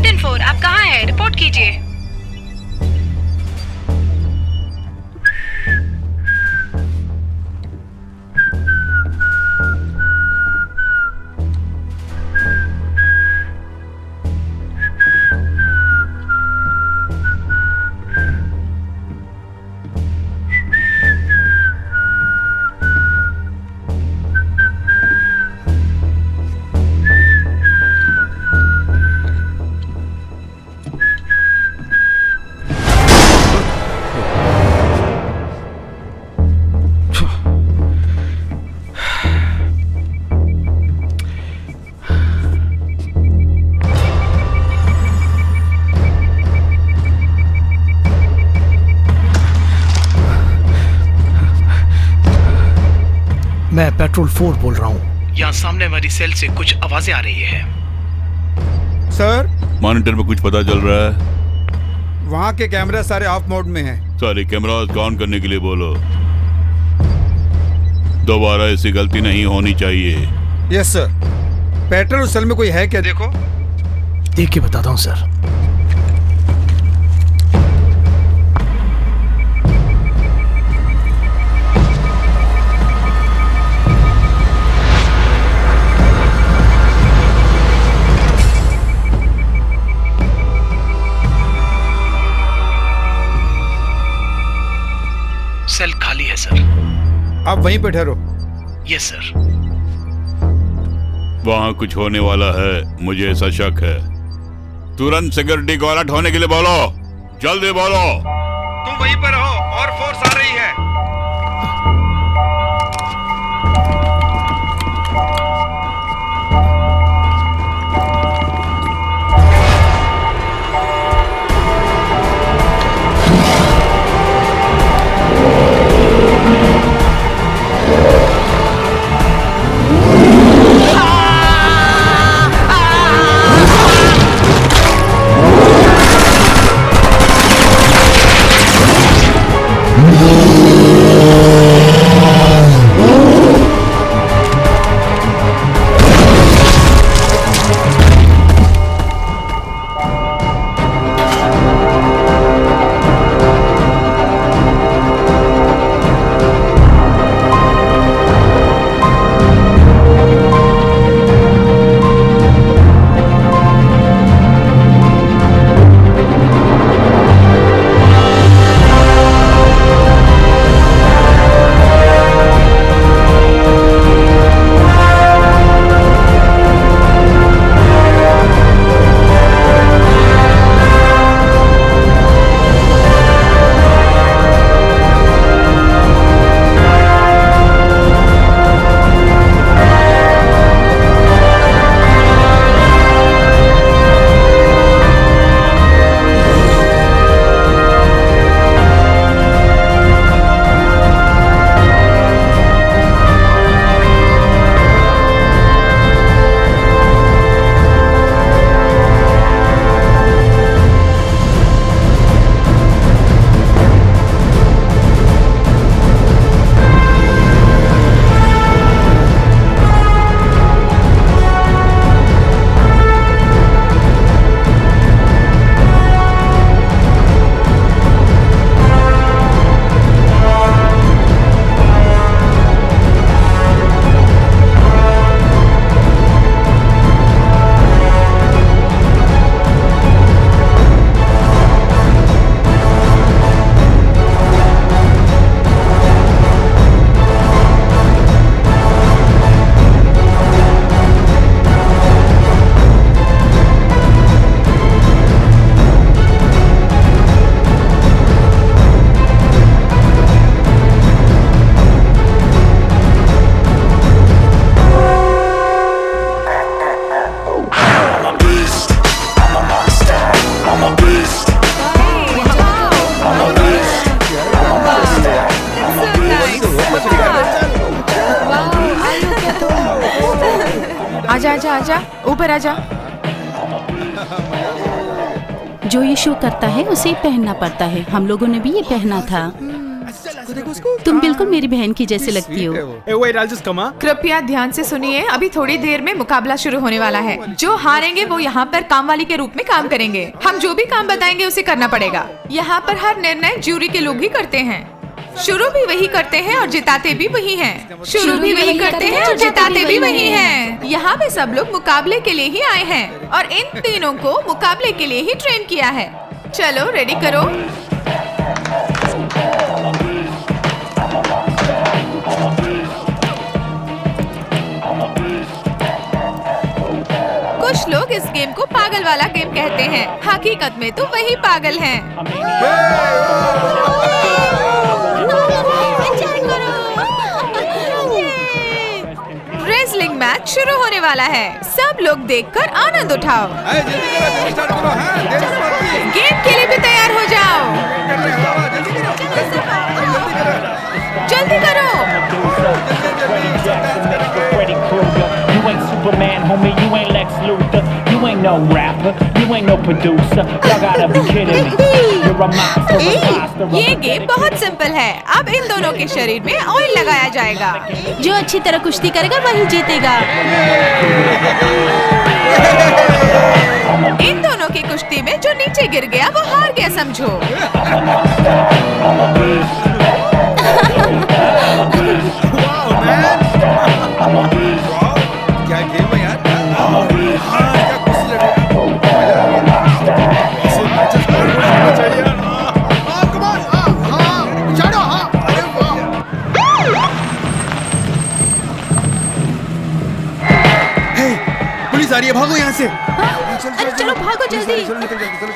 104, आप कहाँ हैं? रिपोर्ट कीजिए। मैं पेट्रोल 4 बोल रहा हूँ। यहाँ सामने हमारी सेल से कुछ आवाजें आ रही है। सर, मॉनिटर में कुछ पता चल रहा है? वहाँ के कैमरे सारे ऑफ मोड में हैं। सारे कैमरास ऑन करने के लिए बोलो। दोबारा ऐसी गलती नहीं होनी चाहिए। Yes sir. पेट्रोल सेल में कोई है क्या देखो। देख के बताता हूँ सर। सेल खाली है सर। आप वहीं पे ठहरो। Yes sir. वहाँ कुछ होने वाला है, मुझे ऐसा शक है। तुरंत सिक्योरिटी को अलर्ट होने के लिए बोलो। जल्दी बोलो। तुम वहीं पर रहो और फोर्स आ रही है। आजा आजा आजा, ऊपर आजा। जो ये शो करता है उसे पहनना पड़ता है, हम लोगों ने भी ये पहना था। तुम बिल्कुल मेरी बहन की जैसे लगती हो। Hey, wait, I'll just come, huh? कृपया ध्यान से सुनिए, अभी थोड़ी देर में मुकाबला शुरू होने वाला है। जो हारेंगे वो यहाँ पर कामवाली के रूप में काम करेंगे। हम जो भी काम बताएंगे उसे करना पड़ेगा। यहाँ पर हर निर्णय ज्यूरी के लोग ही करते हैं। शुरू भी वही करते हैं और जिताते भी वही हैं। शुरू भी वही करते हैं और जिताते भी वही हैं। यहाँ पे सब लोग मुकाबले के लिए ही आए हैं और इन तीनों को मुकाबले के लिए ही ट्रेन किया है। चलो रेडी करो। कुछ लोग इस गेम को पागल वाला गेम कहते हैं। हकीकत में तो वही पागल हैं। रेसलिंग मैच शुरू होने वाला है। सब लोग देखकर आनंद उठाओ। गेम के लिए भी तैयार हो जाओ। जल्दी करो। You ain't Superman, homie, you ain't Lex Luthor. You ain't no rapper, you ain't no producer. Y'all gotta be kidding me. You're a monster. ये गेम बहुत सिंपल है। अब इन दोनों के शरीर में ऑयल लगाया जाएगा। जो अच्छी तरह कुश्ती करेगा वही जीतेगा। इन दोनों की कुश्ती में जो नीचे गिर गया वो हार गया समझो। क्या गेम है यार? पुलिस आ रही है, भागो यहाँ से। अरे चलो भागो जल्दी।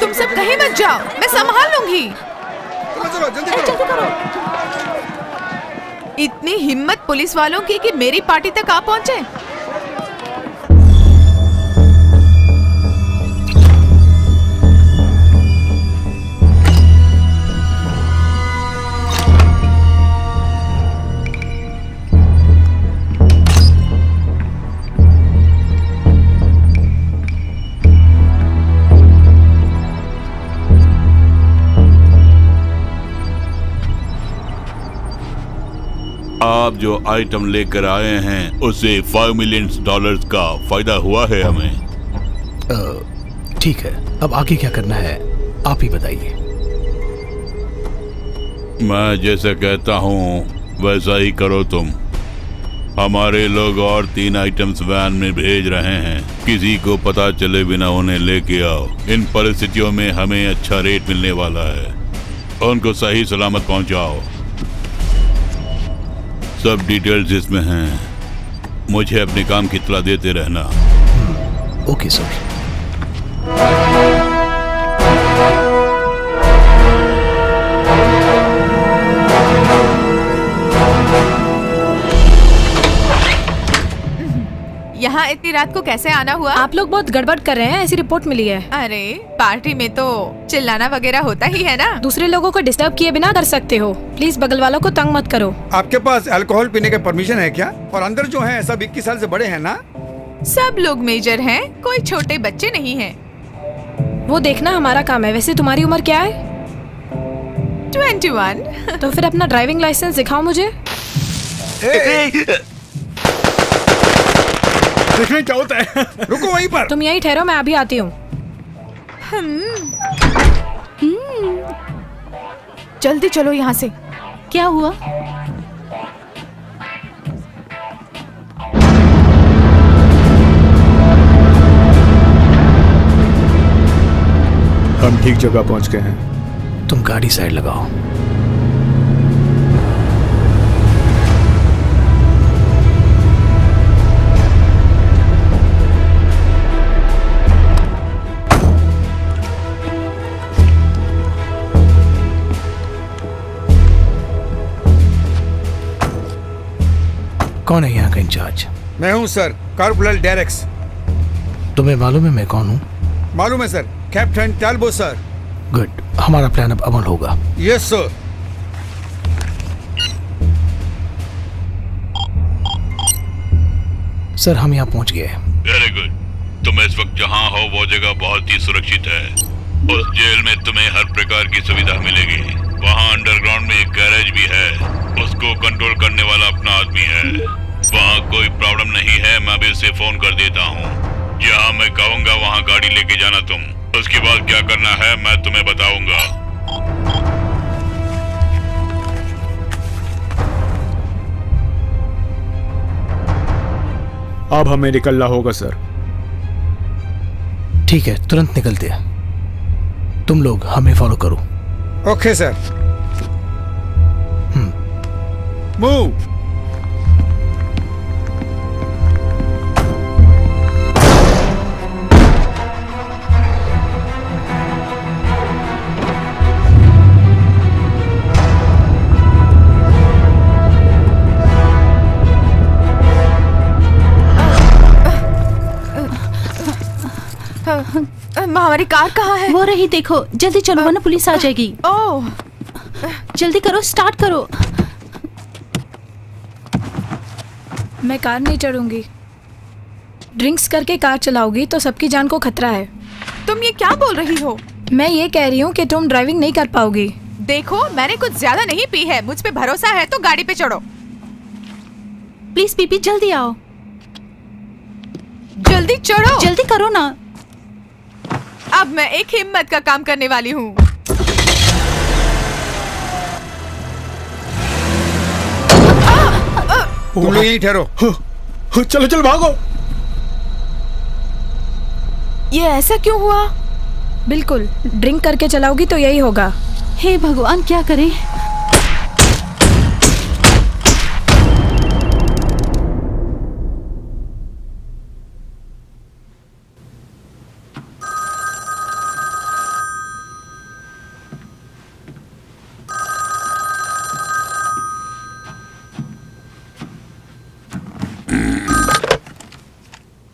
तुम सब कहीं मत जाओ, मैं संभाल लूंगी। चलो जल्दी करो। इतनी हिम्मत पुलिस वालों की कि मेरी पार्टी तक आ पहुंचे। आप जो आइटम लेकर आए हैं उससे $5 मिलियन का फायदा हुआ है हमें। ठीक है, अब आगे क्या करना है आप ही बताइए। मैं जैसा कहता हूँ वैसा ही करो तुम। हमारे लोग और 3 आइटम्स वैन में भेज रहे हैं। किसी को पता चले बिना उन्हें लेके आओ। इन परिस्थितियों में हमें अच्छा रेट मिलने वाला है। उनको सही सलामत पहुँचाओ। सब डिटेल्स इसमें हैं। मुझे अपने काम की इत्तला देते रहना। Okay sir. यहाँ इतनी रात को कैसे आना हुआ? आप लोग बहुत गड़बड़ कर रहे हैं, ऐसी रिपोर्ट मिली है। अरे पार्टी में तो चिल्लाना वगैरह होता ही है ना। दूसरे लोगों को डिस्टर्ब किए बिना कर सकते हो। प्लीज बगल वालों को तंग मत करो। आपके पास अल्कोहल पीने का परमिशन है क्या? और अंदर जो है सब 21 साल से बड़े हैं ना? सब लोग मेजर हैं, कोई छोटे बच्चे नहीं हैं। वो देखना हमारा काम है। वैसे तुम्हारी उम्र क्या है? 21। तो फिर अपना ड्राइविंग लाइसेंस दिखाओ मुझे। देखने क्या होता है। रुको वहीं पर। तुम यहीं ठहरो, मैं अभी आती हूँ। जल्दी चलो यहाँ से। क्या हुआ? हम ठीक जगह पहुंच गए हैं। तुम गाड़ी साइड लगाओ। कौन है यहाँ का इंचार्ज? मैं हूँ सर, कॉर्पोरल डेरेक्स। तुम्हें मालूम है मैं कौन हूँ? मालूम है सर, कैप्टन टैल्बो सर। गुड, हमारा प्लान अब अमल होगा। Yes sir. सर हम यहाँ पहुँच गए। Very good. तुम इस वक्त जहाँ हो वो जगह बहुत ही सुरक्षित है। उस जेल में तुम्हें हर प्रकार की सुविधा मिलेगी। वहाँ अंडरग्राउंड में एक गैरेज भी है, उसको कंट्रोल करने वाला अपना आदमी है। वहाँ कोई प्रॉब्लम नहीं है, मैं अभी उसे फोन कर देता हूँ। जहाँ मैं कहूँगा वहाँ गाड़ी लेके जाना तुम। उसके बाद क्या करना है मैं तुम्हें बताऊंगा। अब हमें निकलना होगा सर। ठीक है, तुरंत निकलते हैं। तुम लोग हमें फॉलो करो। Okay sir. मूव। हमारी कार कहाँ है? वो रही देखो, जल्दी चलो वरना पुलिस आ जाएगी। ओह, जल्दी करो, स्टार्ट करो। मैं कार नहीं चढ़ूंगी। ड्रिंक्स करके कार चलाओगी तो सबकी जान को खतरा है। तुम ये क्या बोल रही हो? मैं ये कह रही हूँ कि तुम ड्राइविंग नहीं कर पाओगी। देखो, मैंने कुछ ज्यादा नहीं पी है, मुझ पे भरोसा है तो गाड़ी पे चढ़ो। प्लीज पीपी जल्दी आओ। जल्दी चढ़ो। जल्दी करो ना। अब मैं एक हिम्मत का काम करने वाली हूँ। तुम लोग यहीं ठहरो। चलो चलो भागो। ये ऐसा क्यों हुआ? बिल्कुल, ड्रिंक करके चलाओगी तो यही होगा। हे भगवान, क्या करें?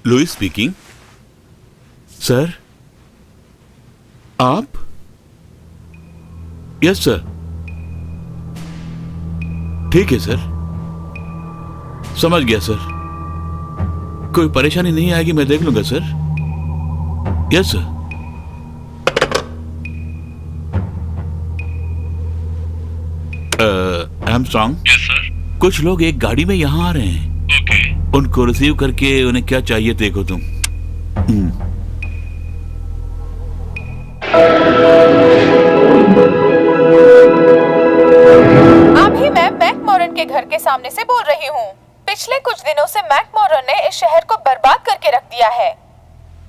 Louis speaking. सर, आप? Yes sir. ठीक है सर, समझ गया सर। कोई परेशानी नहीं आएगी, मैं देख लूंगा sir. Yes sir. Armstrong. Yes sir. कुछ लोग एक गाड़ी में यहाँ आ रहे हैं। ओके। उनको रिसीव करके उन्हें क्या चाहिए देखो तुम। अभी मैं मैकमोरन के घर के सामने से बोल रही हूँ। पिछले कुछ दिनों से मैकमोरन ने इस शहर को बर्बाद करके रख दिया है।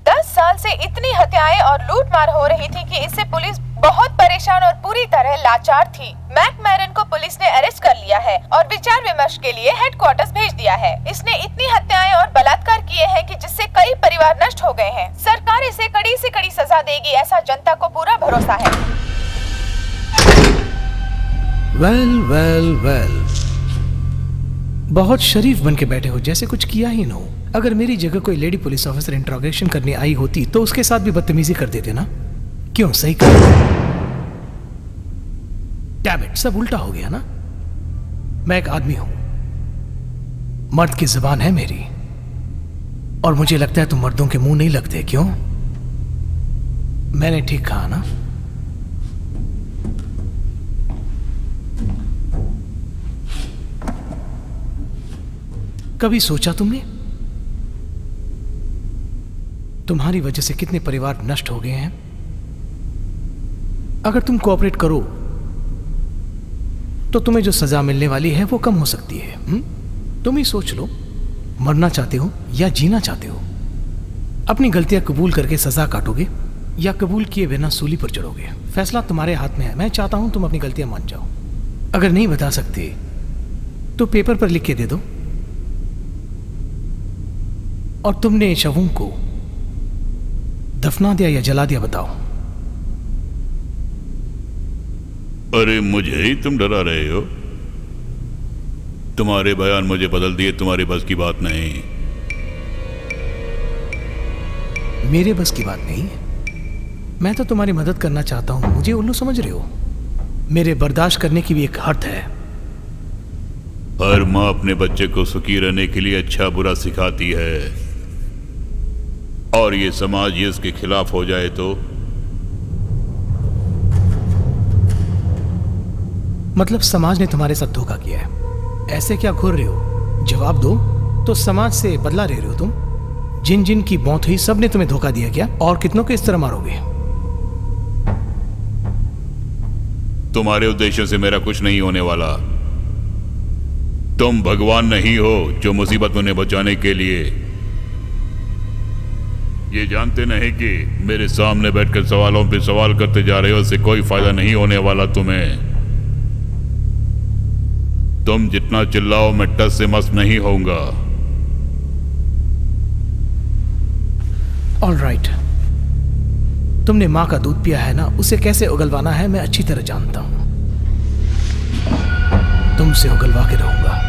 10 साल से इतनी हत्याएं और लूटमार हो रही थी कि इससे पुलिस बहुत परेशान और पूरी तरह लाचार थी। मैकमोरन को पुलिस ने अरेस्ट कर लिया है और विचार विमर्श के लिए हेडक्वार्टर्स भेज दिया है। इसने इतनी हत्याएं और बलात्कार किए हैं कि जिससे कई परिवार नष्ट हो गए हैं। सरकार इसे कड़ी से कड़ी सजा देगी, ऐसा जनता को पूरा भरोसा है। वेल वेल वेल, बहुत शरीफ बन के बैठे हो, जैसे कुछ किया ही ना हो। अगर मेरी जगह कोई लेडी पुलिस ऑफिसर इंट्रोगेशन करने आई होती तो उसके साथ भी बदतमीजी कर देते ना। क्यों, सही कर? डैम इट, सब उल्टा हो गया ना। मैं एक आदमी हूं, मर्द की जुबान है मेरी, और मुझे लगता है तुम मर्दों के मुंह नहीं लगते। क्यों? मैंने ठीक कहा ना? कभी सोचा तुमने तुम्हारी वजह से कितने परिवार नष्ट हो गए हैं? अगर तुम कोऑपरेट करो तो तुम्हें जो सजा मिलने वाली है वो कम हो सकती है। तुम ही सोच लो, मरना चाहते हो या जीना चाहते हो? अपनी गलतियां कबूल करके सजा काटोगे या कबूल किए बिना सूली पर चढ़ोगे? फैसला तुम्हारे हाथ में है। मैं चाहता हूं तुम अपनी गलतियां मान जाओ। अगर नहीं बता सकते तो पेपर पर लिख के दे दो, और तुमने शवों को दफना दिया या जला दिया, बताओ। अरे मुझे ही तुम डरा रहे हो? तुम्हारे बयान मुझे बदल दिए, तुम्हारे बस की बात नहीं। मेरे बस की बात नहीं है। मैं तो तुम्हारी मदद करना चाहता हूं, मुझे उल्लू समझ रहे हो? मेरे बर्दाश्त करने की भी एक हद है। हर माँ अपने बच्चे को सुखी रहने के लिए अच्छा बुरा सिखाती है, और ये समाज ये इसके खिलाफ हो जाए तो मतलब समाज ने तुम्हारे साथ धोखा किया है। ऐसे क्या घूर रहे हो? जवाब दो। तो समाज से बदला ले रहे हो तुम? जिन जिन की मौत हुई सब ने तुम्हें धोखा दिया क्या? और कितनों को इस तरह मारोगे? तुम्हारे उद्देश्यों से मेरा कुछ नहीं होने वाला। तुम भगवान नहीं हो जो मुसीबत में उन्हें बचाने के लिए ये जानते नहीं कि मेरे सामने बैठकर सवालों पे सवाल करते जा रहे हो। इससे कोई फायदा नहीं होने वाला तुम्हें। तुम जितना चिल्लाओ मैं टस से मस नहीं होऊंगा। ऑलराइट, तुमने माँ का दूध पिया है ना, उसे कैसे उगलवाना है मैं अच्छी तरह जानता हूं। तुमसे उगलवा के रहूंगा।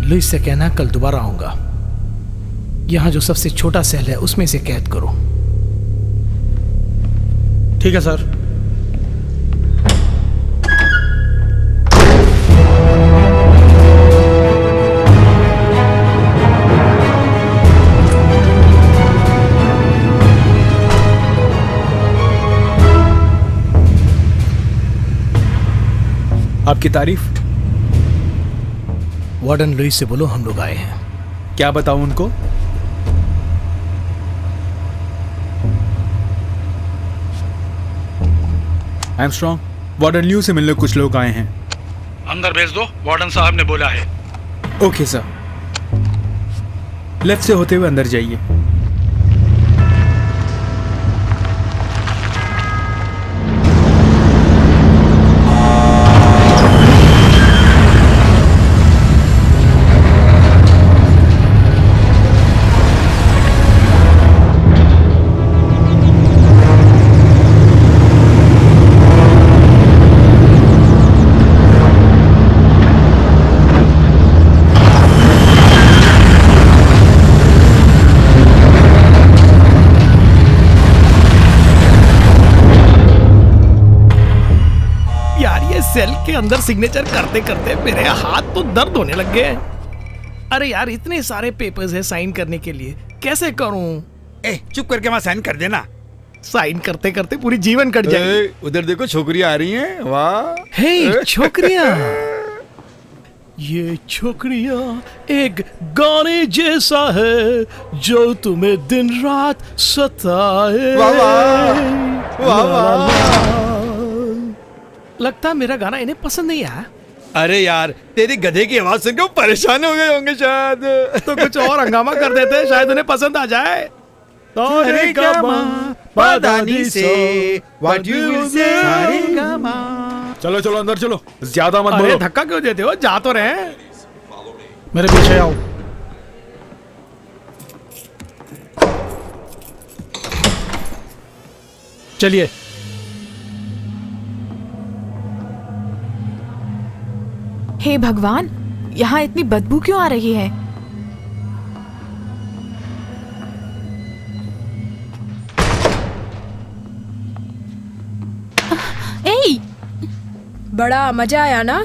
लुइस से कहना कल दोबारा आऊंगा। यहां जो सबसे छोटा सेल है उसमें से कैद करो। ठीक है सर। आपकी तारीफ। वार्डन लुइस से बोलो हम लोग आए हैं। क्या बताऊं उनको? I am strong. वार्डन ल्यू से मिलने कुछ लोग आए हैं। अंदर भेज दो, वार्डन साहब ने बोला है। Okay sir. लेफ्ट से होते हुए अंदर जाइए। सेल के अंदर सिग्नेचर करते करते मेरे हाथ तो दर्द होने लग गए। अरे यार, इतने सारे पेपर्स हैं साइन करने के लिए, कैसे करूं? चुप करके वहां साइन कर देना। साइन करते करते पूरी जीवन कट जाएगी। उधर देखो छोकरियां आ रही हैं। वाह। हे छोकरियां। ये छोकरियां एक गाने जैसा है जो तुम्हें दिन रात सताए। वाह वाह वाह। लगता मेरा गाना इन्हें पसंद नहीं आया। अरे यार, तेरी गधे की आवाज सुनकर वो परेशान हो गए होंगे शायद। तो कुछ और हंगामा कर देते, शायद उन्हें पसंद आ जाए। चलो चलो अंदर चलो, ज्यादा मत अरे बोलो। धक्का क्यों देते हो? जा तो रहे हैं। मेरे पीछे आओ। चलिए। हे भगवान, यहाँ इतनी बदबू क्यों आ रही है? ए, बड़ा मजा आया ना?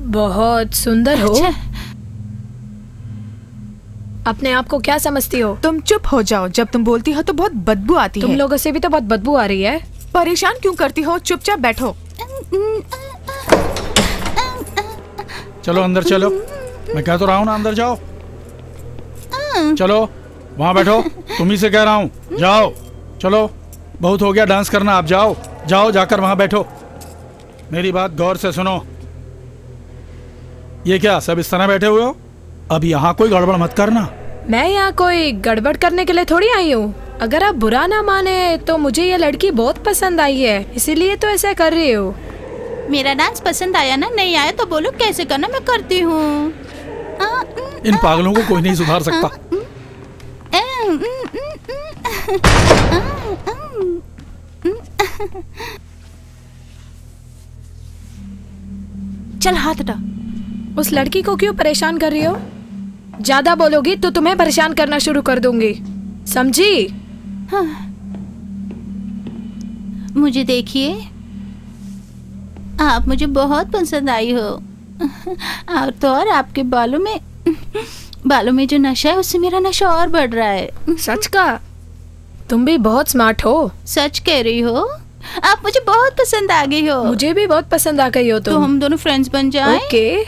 बहुत सुंदर हो। अच्छा। अपने आप को क्या समझती हो? तुम चुप हो जाओ। जब तुम बोलती हो तो बहुत बदबू आती तुम है। लोगों से भी तो बहुत बदबू आ रही है। परेशान क्यों करती हो? चुपचाप बैठो। चलो अंदर चलो, मैं कह तो रहा हूँ ना अंदर जाओ। चलो वहां बैठो, तुम्ही से कह रहा हूँ, जाओ। चलो बहुत हो गया डांस करना, आप जाओ जाओ, जाकर वहां बैठो। मेरी बात गौर से सुनो। ये क्या सब इस तरह बैठे हुए हो? अब यहाँ कोई गड़बड़ मत करना। मैं यहाँ कोई गड़बड़ करने के लिए थोड़ी आई हूँ। अगर आप बुरा ना माने तो मुझे ये लड़की बहुत पसंद आई है, इसीलिए तो ऐसा कर रही हूँ। मेरा डांस पसंद आया ना? नहीं आया तो बोलो कैसे करना, मैं करती हूँ। इन पागलों को कोई नहीं सुधार सकता। चल हाथ हटा। उस लड़की को क्यों परेशान कर रही हो? ज्यादा बोलोगी तो तुम्हें परेशान करना शुरू कर दूंगी, समझी? मुझे देखिए, आप मुझे बहुत पसंद आई हो। और तो और आपके बालों में जो नशा है उससे मेरा नशा और बढ़ रहा है। सच का? तुम भी बहुत स्मार्ट हो। सच कह रही हो? आप मुझे बहुत पसंद आ गई हो। मुझे भी बहुत पसंद आ गई हो तो तुम। हम दोनों फ्रेंड्स बन जाएं? ओके,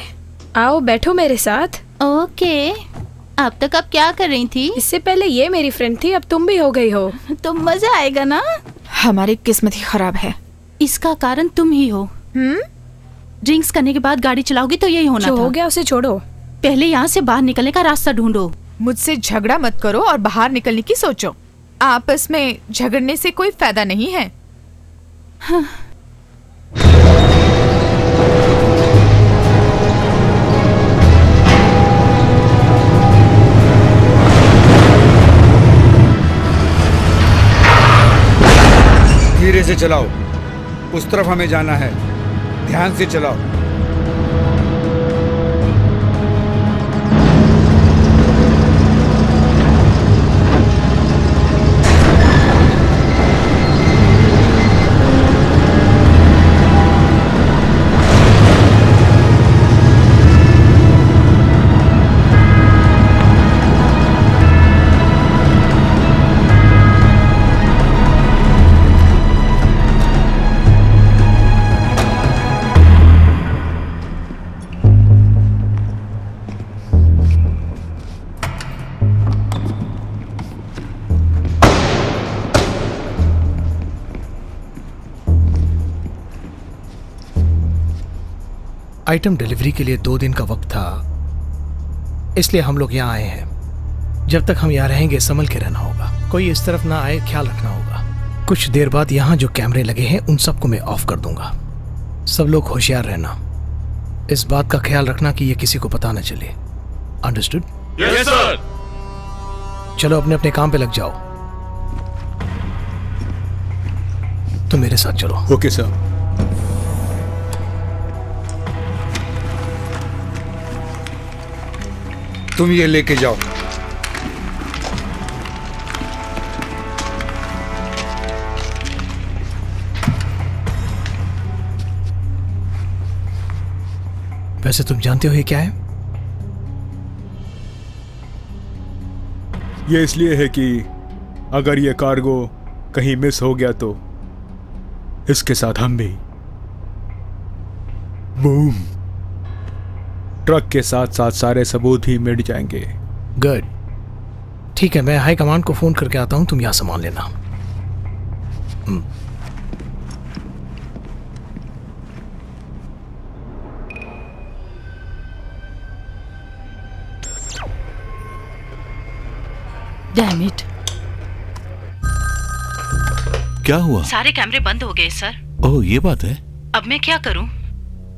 आओ बैठो मेरे साथ। ओके। अब तक आप क्या कर रही थी? इससे पहले ये मेरी फ्रेंड थी, अब तुम भी हो गई हो। तो मजा आएगा ना? हमारी किस्मत ही खराब है। इसका कारण तुम ही हो। ड्रिंक्स करने के बाद गाड़ी चलाओगी तो यही होना जो था। हो गया उसे छोड़ो। पहले यहाँ से बाहर निकलने का रास्ता ढूंढो। मुझसे झगड़ा मत करो और बाहर निकलने की सोचो। आपस में झगड़ने से कोई फायदा नहीं है। धीरे से चलाओ, उस तरफ हमें जाना है। ध्यान से चलाओ। आइटम डिलीवरी के लिए 2 दिन का वक्त था, इसलिए हम लोग यहाँ आए हैं। जब तक हम यहाँ रहेंगे संभल के रहना होगा, कोई इस तरफ ना आए, ख्याल रखना होगा। कुछ देर बाद यहाँ जो कैमरे लगे हैं उन सबको मैं ऑफ कर दूंगा। सब लोग होशियार रहना, इस बात का ख्याल रखना कि ये किसी को पता न चले। अंडरस्टूड? Yes sir. चलो अपने अपने काम पे लग जाओ। तुम मेरे साथ चलो। Okay sir. तुम ये लेके जाओ। वैसे तुम जानते हो ये क्या है? ये इसलिए है कि अगर ये कार्गो कहीं मिस हो गया तो इसके साथ हम भी बूम, ट्रक के साथ साथ सारे सबूत भी मिट जाएंगे। गुड, ठीक है, मैं हाई कमांड को फोन करके आता हूं, तुम यहां सामान लेना। Damn it. क्या हुआ? सारे कैमरे बंद हो गए सर। ओह ये बात है। अब मैं क्या करूं?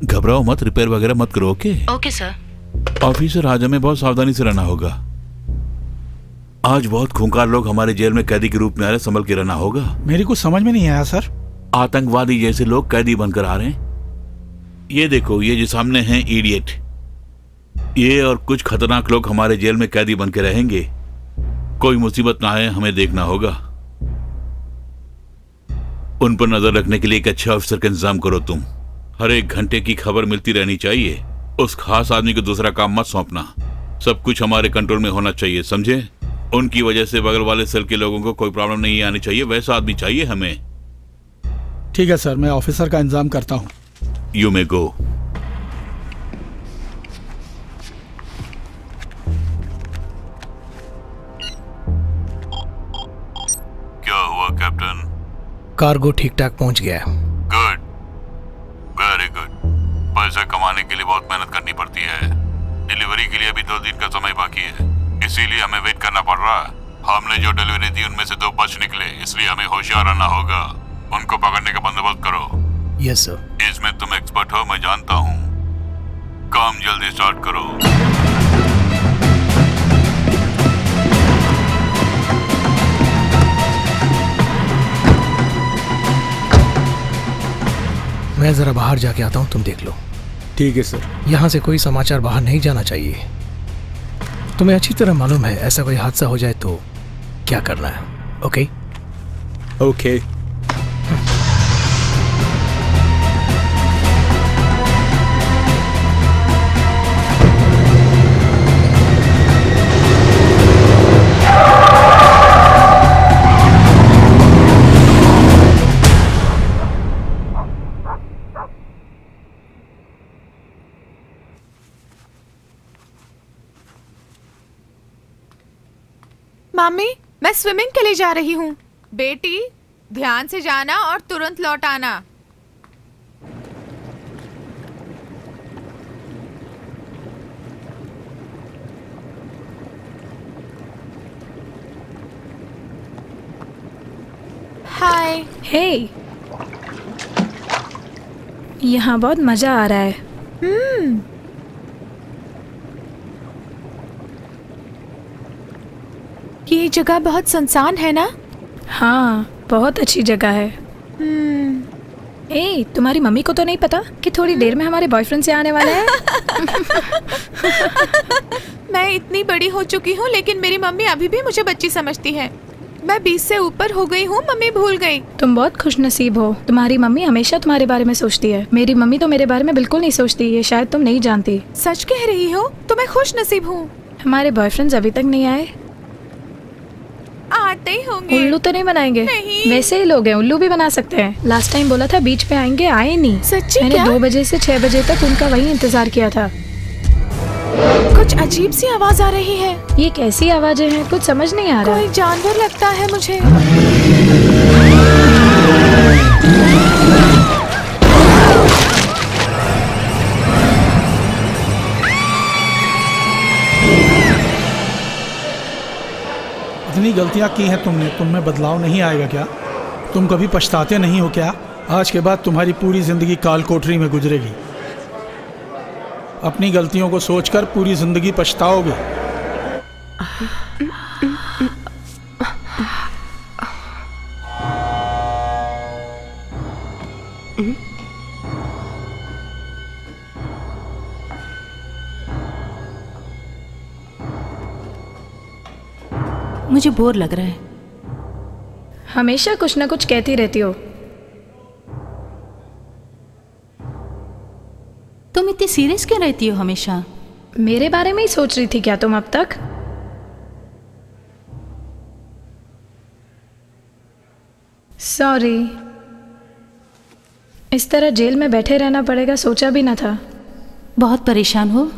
घबराओ मत, रिपेयर वगैरह मत करो। Okay okay sir. ऑफिसर, आज हमें बहुत सावधानी से रहना होगा। आज बहुत खूंखार लोग हमारे जेल में कैदी के रूप में आ रहे, संभल के रहना होगा। मेरी कुछ समझ में नहीं आया सर। आतंकवादी जैसे लोग कैदी बनकर आ रहे हैं। ये देखो, ये जो सामने हैं इडियट, ये और कुछ खतरनाक लोग हमारे जेल में कैदी बन के रहेंगे। कोई मुसीबत ना आए, हमें देखना होगा। उन पर नजर रखने के लिए एक अच्छे ऑफिसर का इंतजाम करो तुम। हर एक घंटे की खबर मिलती रहनी चाहिए। उस खास आदमी को दूसरा काम मत सौंपना। सब कुछ हमारे कंट्रोल में होना चाहिए, समझे? उनकी वजह से बगल वाले सेल के लोगों को कोई प्रॉब्लम नहीं आनी चाहिए। वैसा आदमी चाहिए हमें। ठीक है सर, मैं ऑफिसर का इंतजाम करता हूँ। यू मे गो। क्या हुआ कैप्टन? कार्गो ठीक ठाक पहुंच गया है। Good, very good. पैसा कमाने के लिए बहुत मेहनत करनी पड़ती है। डिलीवरी के लिए अभी 2 दिन का समय बाकी है, इसीलिए हमें वेट करना पड़ रहा है। हमने जो डिलीवरी दी उनमें से 2 बच निकले, इसलिए हमें होशियार रहना होगा। उनको पकड़ने का बंदोबस्त करो। Yes sir. इसमें तुम एक्सपर्ट हो, मैं जानता हूँ। काम जल्दी स्टार्ट करो। मैं जरा बाहर जाके आता हूं, तुम देख लो। ठीक है सर। यहां से कोई समाचार बाहर नहीं जाना चाहिए। तुम्हें अच्छी तरह मालूम है ऐसा कोई हादसा हो जाए तो क्या करना है। Okay okay. मम्मी, मैं स्विमिंग के लिए जा रही हूँ। बेटी, ध्यान से जाना और तुरंत लौट आना। हाय। हे, यहाँ बहुत मजा आ रहा है। ये जगह बहुत सुनसान है ना? हाँ, बहुत अच्छी जगह है। ए, तुम्हारी मम्मी को तो नहीं पता कि थोड़ी देर में हमारे बॉयफ्रेंड से आने वाले हैं? मैं इतनी बड़ी हो चुकी हूँ, लेकिन मेरी मम्मी अभी भी मुझे बच्ची समझती है। मैं 20 से ऊपर हो गई हूँ, मम्मी भूल गई। तुम बहुत खुशनसीब हो, तुम्हारी मम्मी हमेशा तुम्हारे बारे में सोचती है। मेरी मम्मी तो मेरे बारे में बिल्कुल नहीं सोचती, ये शायद तुम नहीं जानती। सच कह रही हो? तो मैं खुश नसीब हूँ। हमारे बॉयफ्रेंड्स अभी तक नहीं आए। आते ही होंगे। उल्लू तो नहीं बनाएंगे? नहीं। वैसे ही लोग हैं, उल्लू भी बना सकते हैं। लास्ट टाइम बोला था बीच पे आएंगे, आए नहीं। सच्ची मैंने क्या? 2 बजे से 6 बजे तक उनका वही इंतजार किया था। कुछ अजीब सी आवाज आ रही है। ये कैसी आवाजें हैं, कुछ समझ नहीं आ रहा। कोई जानवर लगता है मुझे। इतनी गलतियां की हैं तुमने, तुम में बदलाव नहीं आएगा क्या? तुम कभी पछताते नहीं हो क्या? आज के बाद तुम्हारी पूरी जिंदगी काल कोठरी में गुजरेगी। अपनी गलतियों को सोचकर पूरी जिंदगी पछताओगे। मुझे बोर लग रहा है। हमेशा कुछ ना कुछ कहती रहती हो। तुम इतनी सीरियस क्यों रहती हो हमेशा? मेरे बारे में ही सोच रही थी क्या तुम अब तक? सॉरी, इस तरह जेल में बैठे रहना पड़ेगा सोचा भी ना था। बहुत परेशान हो?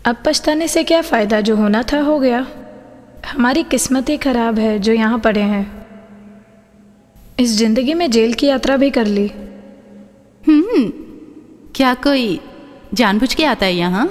अब पछताने से क्या फ़ायदा, जो होना था हो गया। हमारी किस्मत ही खराब है जो यहाँ पड़े हैं। इस जिंदगी में जेल की यात्रा भी कर ली। क्या कोई जानबूझ के आता है यहाँ?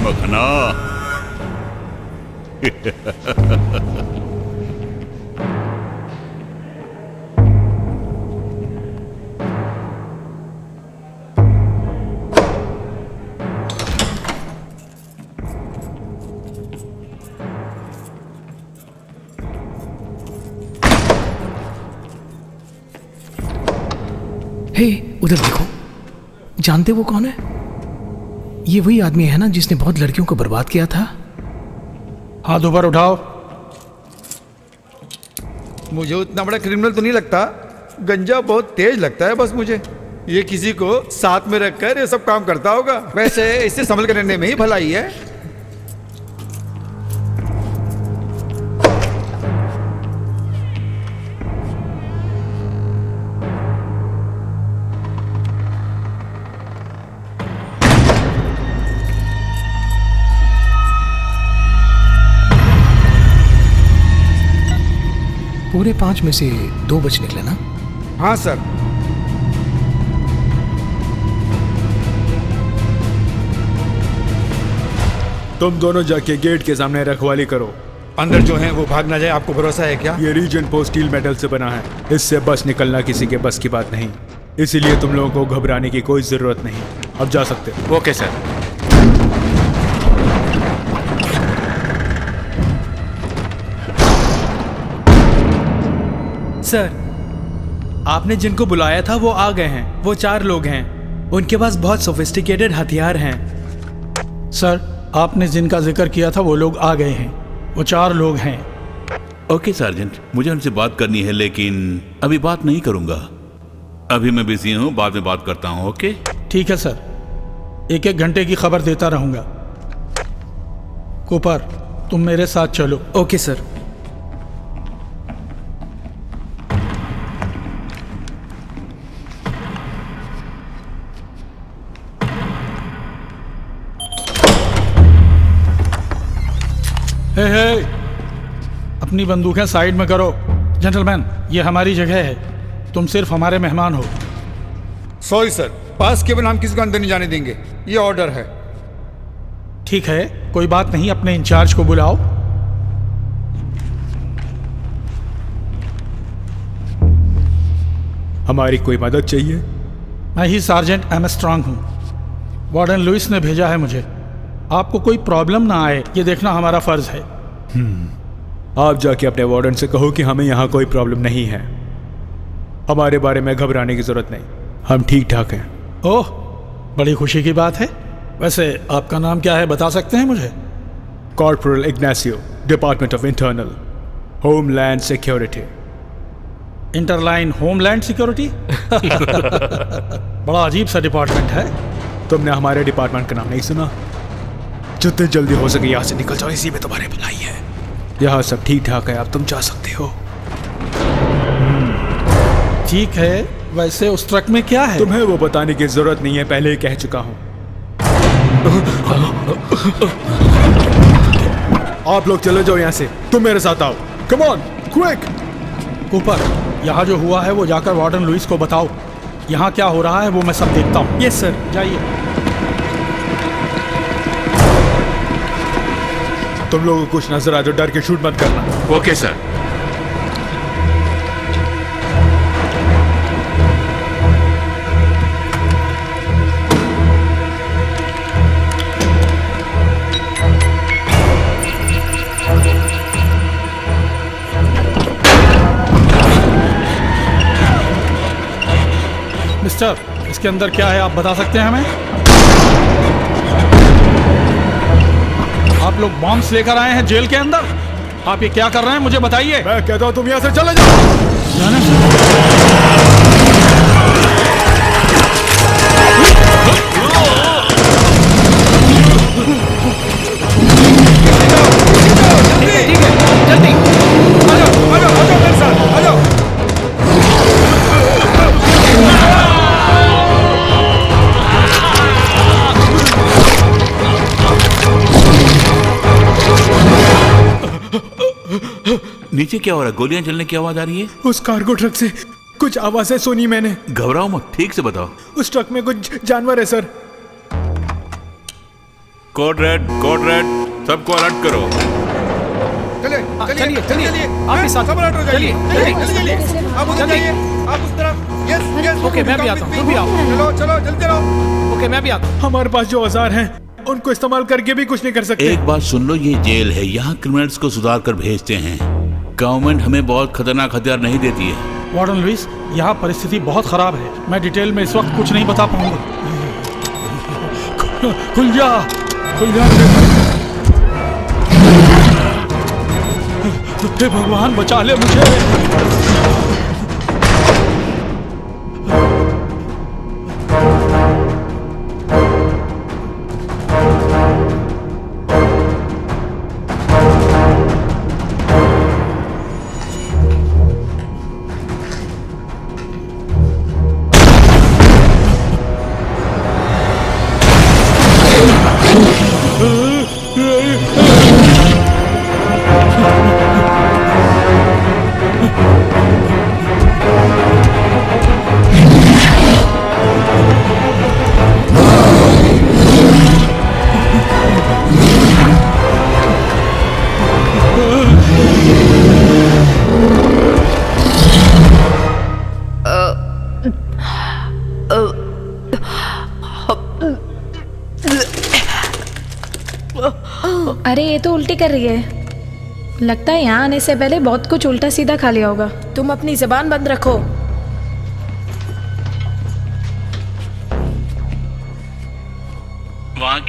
मखना। हे, उधर देखो, जानते वो कौन है? ये वही आदमी है ना जिसने बहुत लड़कियों को बर्बाद किया था? हाथ ऊपर उठाओ। मुझे उतना बड़ा क्रिमिनल तो नहीं लगता, गंजा बहुत तेज लगता है बस मुझे। ये किसी को साथ में रखकर ये सब काम करता होगा। वैसे इससे संभल कर रहने में ही भलाई है। पूरे 5 में से 2 बच निकले ना? हाँ सर। तुम दोनों जाके गेट के सामने रखवाली करो। अंदर जो है वो भाग ना जाए, आपको भरोसा है क्या? ये रीजन पोस्ट स्टील मेटल से बना है, इससे बस निकलना किसी के बस की बात नहीं। इसीलिए तुम लोगों को घबराने की कोई जरूरत नहीं। अब जा सकते हो। Okay sir. सर, आपने जिनको बुलाया था वो आ गए हैं। वो 4 लोग हैं। उनके पास बहुत सोफिस्टिकेटेड हथियार हैं। सर, आपने जिनका जिक्र किया था वो लोग आ गए हैं। वो 4 लोग हैं। ओके सार्जेंट, मुझे उनसे बात करनी है, लेकिन अभी बात नहीं करूंगा। अभी मैं बिजी हूँ, बाद में बात करता हूँ। ओके ठीक है सर, 1-1 घंटे की खबर देता रहूंगा। कूपर, तुम मेरे साथ चलो। Okay sir. हे, अपनी बंदूकें साइड में करो। जेंटलमैन, ये हमारी जगह है, तुम सिर्फ हमारे मेहमान हो। सॉरी सर, पास के बिना हम किसी को अंदर नहीं जाने देंगे, ये ऑर्डर है। ठीक है, कोई बात नहीं, अपने इंचार्ज को बुलाओ। हमारी कोई मदद चाहिए? मैं ही सार्जेंट आर्मस्ट्रांग हूँ। वार्डन लुइस ने भेजा है मुझे। आपको कोई प्रॉब्लम ना आए, ये देखना हमारा फर्ज है। आप जाके अपने वार्डन से कहो कि हमें यहाँ कोई प्रॉब्लम नहीं है। हमारे बारे में घबराने की जरूरत नहीं, हम ठीक ठाक हैं। ओह, बड़ी खुशी की बात है। वैसे आपका नाम क्या है, बता सकते हैं मुझे? Corporal Ignacio, department of internal homeland security. Interline homeland security? बड़ा अजीब सा डिपार्टमेंट है। तुमने हमारे डिपार्टमेंट का नाम नहीं सुना? जितने जल्दी हो सके यहाँ से निकल जाओ, इसी में तुम्हारी भलाई है। यहाँ सब ठीक ठाक है, अब तुम जा सकते हो। ठीक है, वैसे उस ट्रक में क्या है? तुम्हें वो बताने की जरूरत नहीं है, पहले ही कह चुका हूँ। आप लोग चले जाओ यहाँ से, तुम मेरे साथ आओ। Come on, quick. कूपर, यहाँ जो हुआ है वो जाकर वार्डन लुइस को बताओ। यहाँ क्या हो रहा है वो मैं सब देखता हूँ। Yes sir. जाइए। तुम लोगों को कुछ नजर आ जाओ, डर के शूट मत करना। Okay sir. मिस्टर, इसके अंदर क्या है आप बता सकते हैं हमें? आप लोग बॉम्ब्स लेकर आए हैं जेल के अंदर? आप ये क्या कर रहे हैं मुझे बताइए। मैं कहता हूँ तुम यहाँ से चले जाओ। जल्दी आ जाओ मेरे साथ, आ जाओ। नीचे क्या हो रहा है? गोलियां चलने की आवाज आ रही है। उस कार्गो ट्रक से कुछ आवाजें सुनी मैंने। घबराओ मत, ठीक से बताओ। उस ट्रक में कुछ जानवर है सर। कोड रेड, सबको अलर्ट करो। चलिए आप भी साथ चलिए। आप उधर जाइए, आप उस तरफ। यस ओके, मैं भी आता हूँ, तुम भी आओ। चलो जल्दी चलो। ओके, मैं भी आता हूँ। हमारे पास जो औजार हैं उनको इस्तेमाल करके भी कुछ नहीं कर सकते। एक बात सुन लो, ये जेल है, यहाँ क्रिमिनल्स को सुधार कर भेजते हैं। गवर्नमेंट हमें बहुत खतरनाक हथियार नहीं देती है। वार्डन लुइस, यहाँ परिस्थिति बहुत खराब है। मैं डिटेल में इस वक्त कुछ नहीं बता पाऊंगा। खुल जा। हे भगवान, बचा ले मुझे। अरे ये तो उल्टी कर रही है। लगता है यहाँ आने से पहले बहुत कुछ उल्टा सीधा खा लिया होगा। तुम अपनी जबान बंद रखो।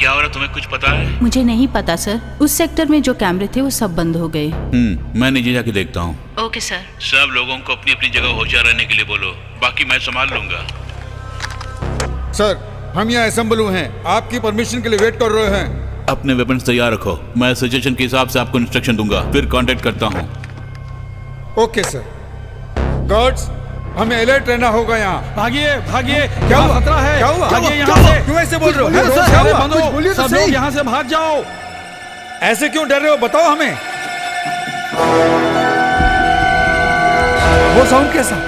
क्या हो रहा तुम्हें कुछ पता है? मुझे नहीं पता सर, उस सेक्टर में जो कैमरे थे वो सब बंद हो गए। मैं नीचे जाके देखता हूँ। Okay sir. सब लोगों को अपनी अपनी जगह होशियार रहने के लिए बोलो, बाकी मैं संभाल लूंगा। सर, हम यहाँ असेंबल हुए हैं, आपकी परमिशन के लिए वेट कर रहे हैं। अपने वेपन्स तैयार रखो, मैं सिचुएशन के हिसाब से आपको इंस्ट्रक्शन दूंगा, फिर कांटेक्ट करता हूँ। Okay sir. गार्ड्स, हमें अलर्ट रहना होगा यहाँ। भागिए भागिए, क्या हुआ? खतरा है। क्या हुआ? भागिए क्या यहाँ हुआ? से। क्यों ऐसे बोल रहे हो? रोड क्या सारे हुआ? बंद हो, कुछ बोलिए तो सब सही। लोग यहाँ से भाग जाओ। ऐसे क्यों डर रहे हो? बताओ हमें। वो साउंड कैसा?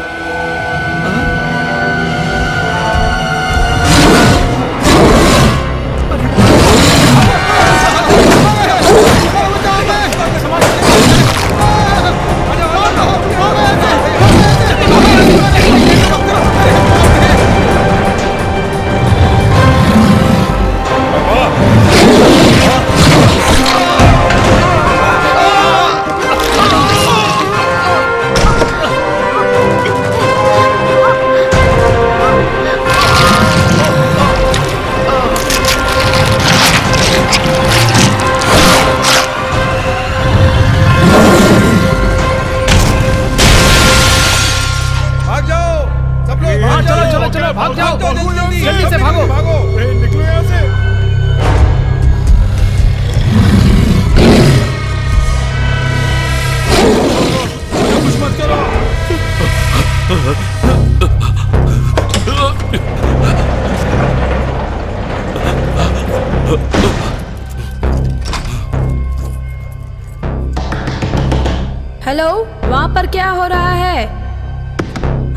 हेलो, वहाँ पर क्या हो रहा है?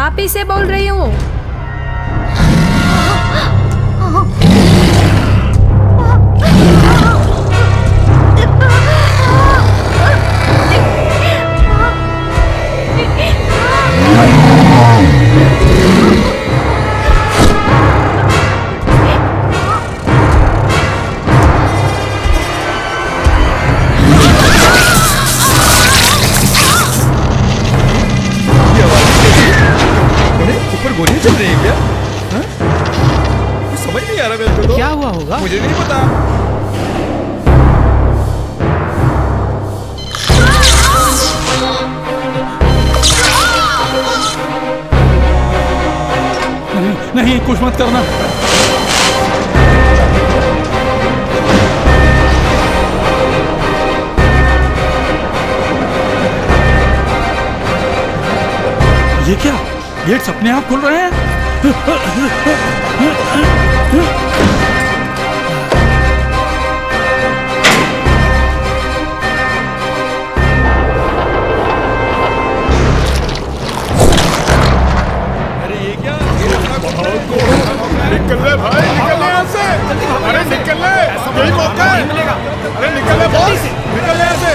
आप ही से बोल रही हूँ। गोलियां चल रही है क्या? हाँ? कुछ समझ नहीं आ रहा मेरे को तो। क्या हुआ होगा? मुझे नहीं पता। नहीं, कुछ मत करना। ये क्या? गेट्स अपने आप खुल रहे हैं? अरे ये क्या? निकल ले भाई, निकल ले यहाँ से। अरे निकल ले, यही मौका है। अरे निकल ले बॉस, निकल ले यहाँ से।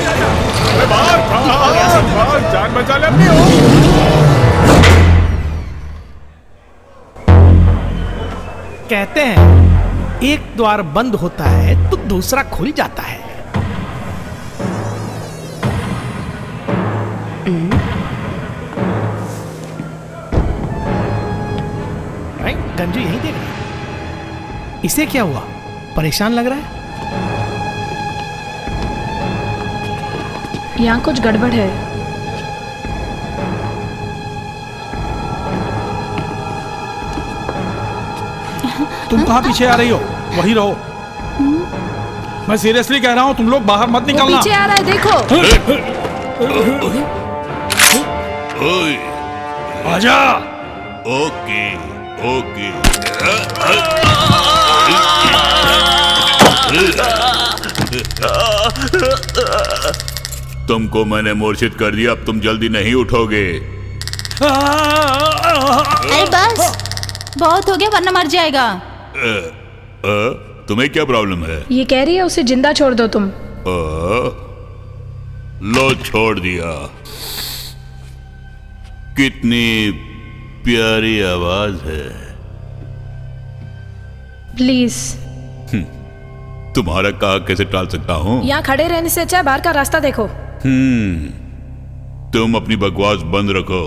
अरे बाहर, जान बचा ले अपनी। कहते हैं एक द्वार बंद होता है तो दूसरा खुल जाता है। गंजू यही देख रहा है। इसे क्या हुआ? परेशान लग रहा है। यहाँ कुछ गड़बड़ है। तुम कहाँ पीछे आ रही हो? वहीं रहो। मैं सीरियसली कह रहा हूँ, तुम लोग बाहर मत वो निकलना। पीछे आ रहा है, देखो। ओए, आजा। Okay okay. तुमको मैंने मूर्छित कर दिया, अब तुम जल्दी नहीं उठोगे। अरे बस, बहुत हो गया वरना मर जाएगा। तुम्हें क्या प्रॉब्लम है? ये कह रही है उसे जिंदा छोड़ दो तुम। लो छोड़ दिया। कितनी प्यारी आवाज है। प्लीज। तुम्हारा कहा कैसे टाल सकता हूँ? यहाँ खड़े रहने से अच्छा बाहर का रास्ता देखो। तुम अपनी बकवास बंद रखो,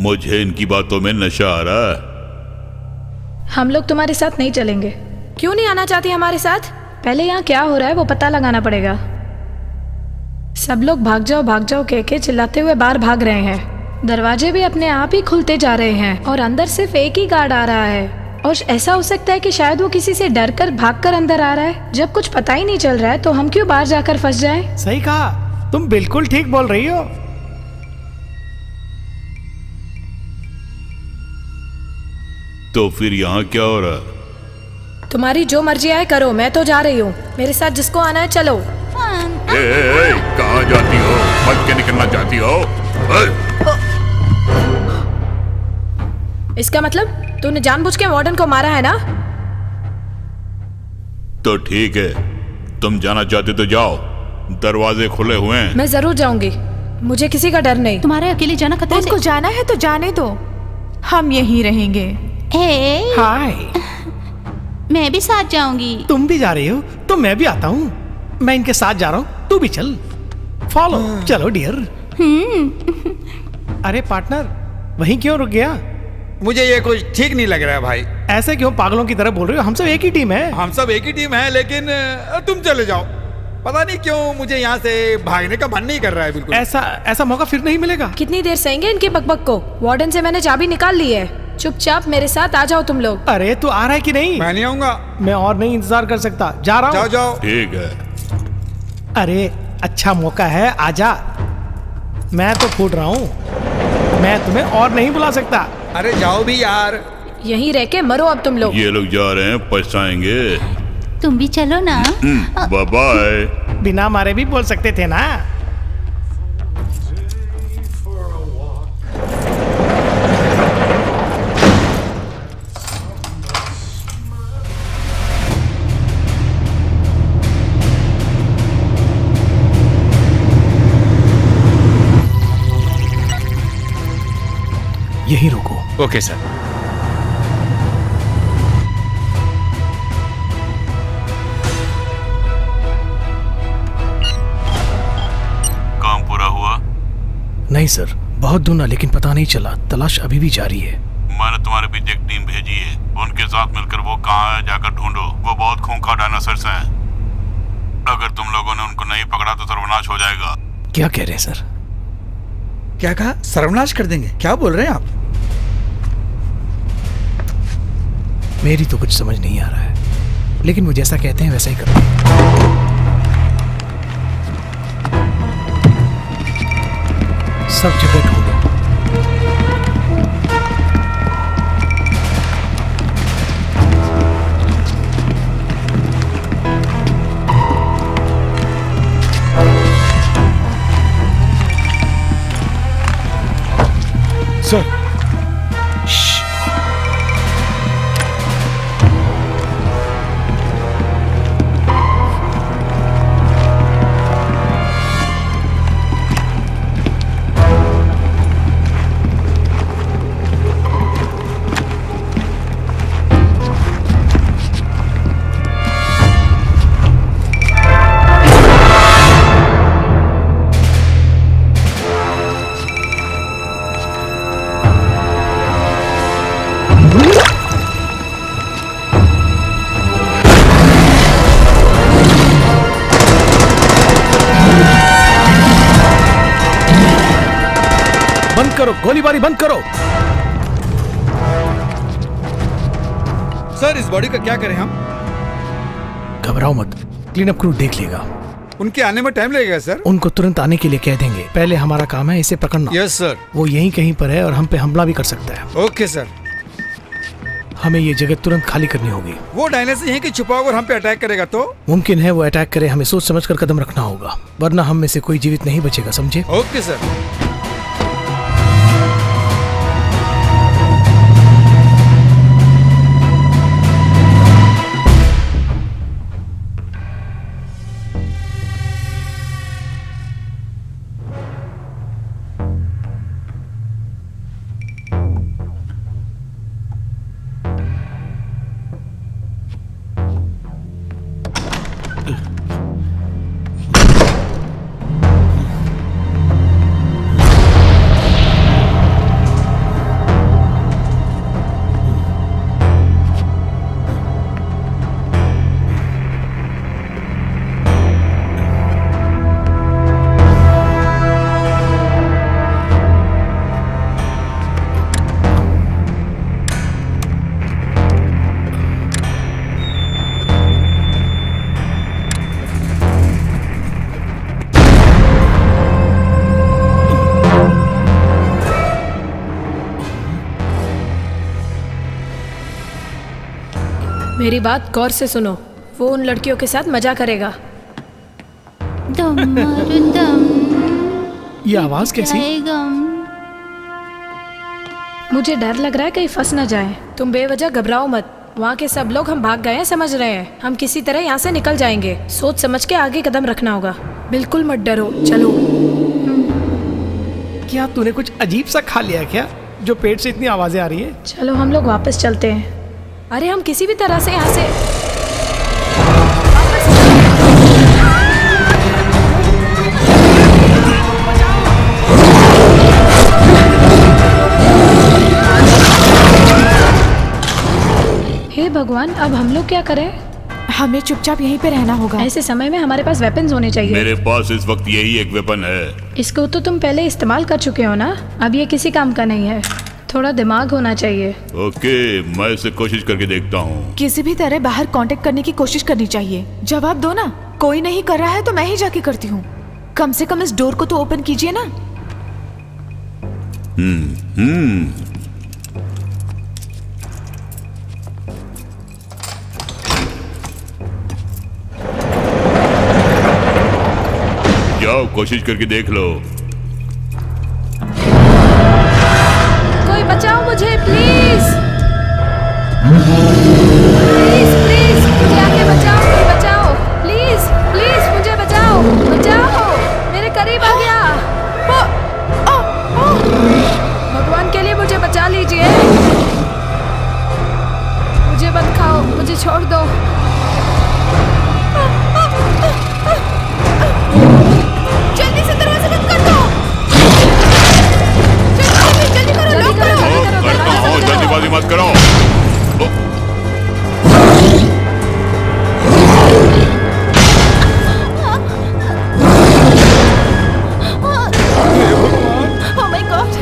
मुझे इनकी बातों में नशा आ रहा है। हम लोग तुम्हारे साथ नहीं चलेंगे। क्यों नहीं आना चाहती हमारे साथ? पहले यहाँ क्या हो रहा है वो पता लगाना पड़ेगा। सब लोग भाग जाओ कह के चिल्लाते हुए बाहर भाग रहे हैं। दरवाजे भी अपने आप ही खुलते जा रहे हैं और अंदर सिर्फ एक ही गार्ड आ रहा है। और ऐसा हो सकता है कि शायद वो किसी से डर कर भाग कर अंदर आ रहा है। जब कुछ पता ही नहीं चल रहा है तो हम क्यों बाहर जाकर फंस जाएं? सही कहा, तुम बिल्कुल ठीक बोल रही हो। तो फिर यहाँ क्या हो रहा है? तुम्हारी जो मर्जी आए करो, मैं तो जा रही हूँ। मेरे साथ जिसको आना है चलो। कहाँ जाती हो? भग के निकलना चाहती हो? इसका मतलब तूने जानबूझ के वार्डन को मारा है ना? तो ठीक है, तुम जाना चाहते तो जाओ, दरवाजे खुले हुए हैं। मैं जरूर जाऊंगी, मुझे किसी का डर नहीं। तुम्हारे अकेले जाना खतरे उसको जाना है तो जाने दो, हम यहीं रहेंगे। हे, हाय, मैं भी साथ जाऊंगी। तुम भी जा रही हो तो मैं भी आता हूँ। मैं इनके साथ जा रहा हूँ, तू भी चल। फॉलो, चलो डियर। अरे पार्टनर, वहीं क्यों रुक गया? मुझे ये कुछ ठीक नहीं लग रहा है भाई। ऐसे क्यों पागलों की तरह बोल रहे हो? हम सब एक ही टीम है। हम सब एक ही टीम है, लेकिन तुम चले जाओ। पता नहीं क्यों मुझे यहाँ से भागने का मन नहीं कर रहा है बिल्कुल। ऐसा मौका फिर नहीं मिलेगा। कितनी देर सहेंगे इनके बकबक को? वार्डन से मैंने चाबी निकाल ली है। चुपचाप मेरे साथ आ जाओ तुम लोग। अरे तू आ रहा है कि नहीं? मैं नहीं आऊंगा। मैं और नहीं इंतजार कर सकता, जा रहा हूँ। जाओ। ठीक है। अरे अच्छा मौका है, आजा। मैं तो फूट रहा हूँ, मैं तुम्हें और नहीं बुला सकता। अरे जाओ भी यार। यहीं रह के मरो अब तुम लोग। ये लोग जा रहे हैं, पछताएंगे। तुम भी चलो ना। Bye bye. बिना मारे भी बोल सकते थे ना। यहीं रुको। Okay sir. काम पूरा हुआ? नहीं सर, बहुत ढूंढा लेकिन पता नहीं चला। तलाश अभी भी जारी है। मैंने तुम्हारे बीच एक टीम भेजी है, उनके साथ मिलकर वो कहाँ है जाकर ढूंढो। वो बहुत खूंखार डायनासोर्स हैं। अगर तुम लोगों ने उनको नहीं पकड़ा तो सर्वनाश हो जाएगा। क्या कह रहे हैं सर? क्या कहा? सर्वनाश कर देंगे? क्या बोल रहे हैं आप? मेरी तो कुछ समझ नहीं आ रहा है, लेकिन वो जैसा कहते हैं वैसा ही करते हैं। सब जगह ढूंढो। सर, बंद करो, गोलीबारी बंद करो। सर, इस बॉडी का क्या करें हम? घबराओ मत, क्लीन अप क्रू देख लेगा। उनके आने में टाइम लगेगा सर? उनको तुरंत आने के लिए कह देंगे। पहले हमारा काम है इसे पकड़ना। Yes sir. वो यहीं कहीं पर है और हम पे हमला भी कर सकता है। Okay sir. हमें ये जगह तुरंत खाली करनी होगी। वो डायनासोर यहीं की छुपा होकर हम पे अटैक करेगा तो? मुमकिन है वो अटैक करे, हमें सोच समझ कर कदम रखना होगा, वरना हम में से कोई जीवित नहीं बचेगा, समझे? Okay sir. मेरी बात गौर से सुनो, वो उन लड़कियों के साथ मजा करेगा। दम मारो दम, ये आवाज कैसी? जाए गम। मुझे डर लग रहा है कहीं फंस ना जाए। तुम बेवजह घबराओ मत। वहाँ के सब लोग हम भाग गए हैं, समझ रहे हैं। हम किसी तरह यहाँ से निकल जाएंगे। सोच समझ के आगे कदम रखना होगा। बिल्कुल मत डरो, चलो। क्या तूने कुछ अजीब सा खा लिया क्या, जो पेट से इतनी आवाजें आ रही है? चलो हम लोग वापस चलते हैं। अरे हम किसी भी तरह से यहाँ से हे भगवान, अब हम लोग क्या करें? हमें चुपचाप यहीं पे रहना होगा। ऐसे समय में हमारे पास वेपन्स होने चाहिए। मेरे पास इस वक्त यही एक वेपन है। इसको तो तुम पहले इस्तेमाल कर चुके हो ना, अब ये किसी काम का नहीं है। थोड़ा दिमाग होना चाहिए। ओके, मैं इसे कोशिश करके देखता हूँ। किसी भी तरह बाहर कांटेक्ट करने की कोशिश करनी चाहिए। जवाब दो ना। कोई नहीं कर रहा है तो मैं ही जाके करती हूँ। कम से कम इस डोर को तो ओपन कीजिए ना। जाओ, कोशिश करके देख लो। कोई बचाओ मुझे प्लीज, प्लीज प्लीज मुझे आके बचाओ, कोई बचाओ प्लीज, प्लीज मुझे बचाओ, बचाओ, मेरे करीब आ गया। भगवान के लिए मुझे बचा लीजिए। मुझे मत खाओ, मुझे छोड़ दो। जल्दी से दरवाजा बंद कर दो। जल्दी करो, लॉक करो। करता हूँ, जल्दीबाजी मत करो। Oh my God!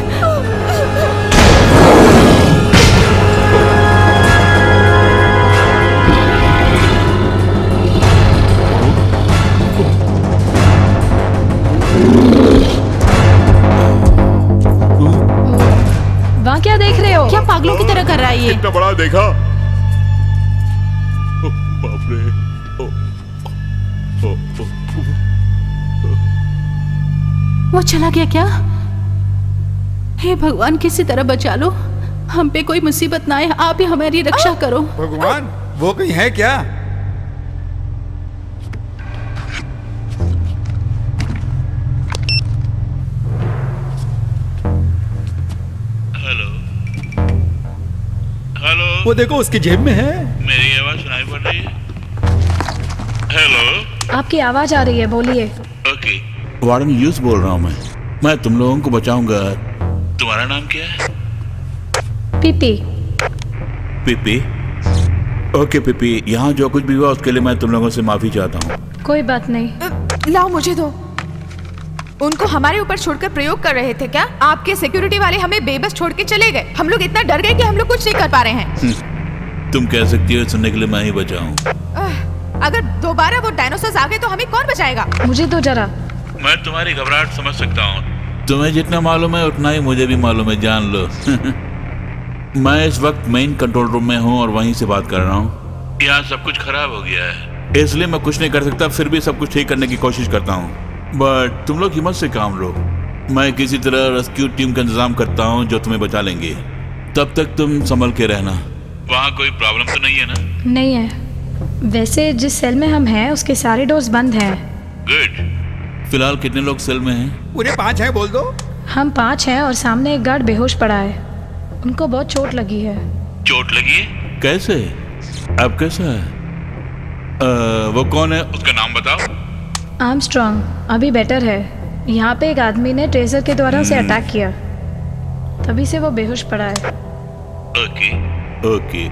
वहाँ क्या देख रहे हो? क्या पागलों की तरह कर रहा है ये? इतना बड़ा देखा? बाप रे। वो चला गया क्या? हे भगवान, किसी तरह बचा लो। हम पे कोई मुसीबत ना आए, आप ही हमारी रक्षा करो। भगवान, वो कहीं है क्या? हेलो हेलो, वो देखो उसकी जेब में है। मेरी आवाज सुनाई पड़ रही है? हेलो, आपकी आवाज आ रही है, बोलिए। ओके, वार्डन यूस बोल रहा हूँ मैं तुम लोगों को बचाऊंगा। तुम्हारा नाम क्या है? पीपी। पिपी? ओके पिपी, यहाँ जो कुछ भी हुआ उसके लिए मैं तुम लोगों से माफी चाहता हूँ। कोई बात नहीं। लाओ, मुझे दो। उनको हमारे ऊपर छोड़कर प्रयोग कर रहे थे क्या? आपके सिक्योरिटी वाले हमें बेबस छोड़ के चले गए। हम लोग इतना डर गए कि हम लोग कुछ नहीं कर पा रहे हैं। तुम कह सकती हो सुनने के लिए मैं ही बचाऊं। अगर दोबारा वो डायनासोर्स आ गए तो हमें कौन बचाएगा? मुझे दो जरा। मैं तुम्हारी घबराहट समझ सकता हूँ। तुम्हें जितना मालूम है उतना ही मुझे भी मालूम है, जान लो। मैं इस वक्त मेन कंट्रोल रूम में हूँ और वहीं से बात कर रहा हूँ। यहाँ सब कुछ खराब हो गया है, इसलिए मैं कुछ नहीं कर सकता। फिर भी सब कुछ ठीक करने की कोशिश करता हूँ। बट तुम लोग हिम्मत से काम लो। मैं किसी तरह रेस्क्यू टीम का इंतजाम करता हूँ जो तुम्हें बचा लेंगे। तब तक तुम संभल के रहना। वहाँ कोई प्रॉब्लम तो नहीं है ना? नहीं है। वैसे जिस सेल में हम हैं उसके सारे डोर्स बंद हैं। गुड। फिलहाल कितने लोग सेल में हैं? पूरे 5 हैं, बोल दो। हम 5 हैं और सामने एक गार्ड बेहोश पड़ा है। उनको बहुत चोट लगी है। चोट लगी है? कैसे? अब कैसा है? वो कौन है, उसका नाम बताओ। आर्मस्ट्रॉन्ग। अभी बेटर है। यहाँ पे एक आदमी ने ट्रेजर के द्वारा उसे अटैक किया, तभी से वो बेहोश पड़ा है। ओके ओके,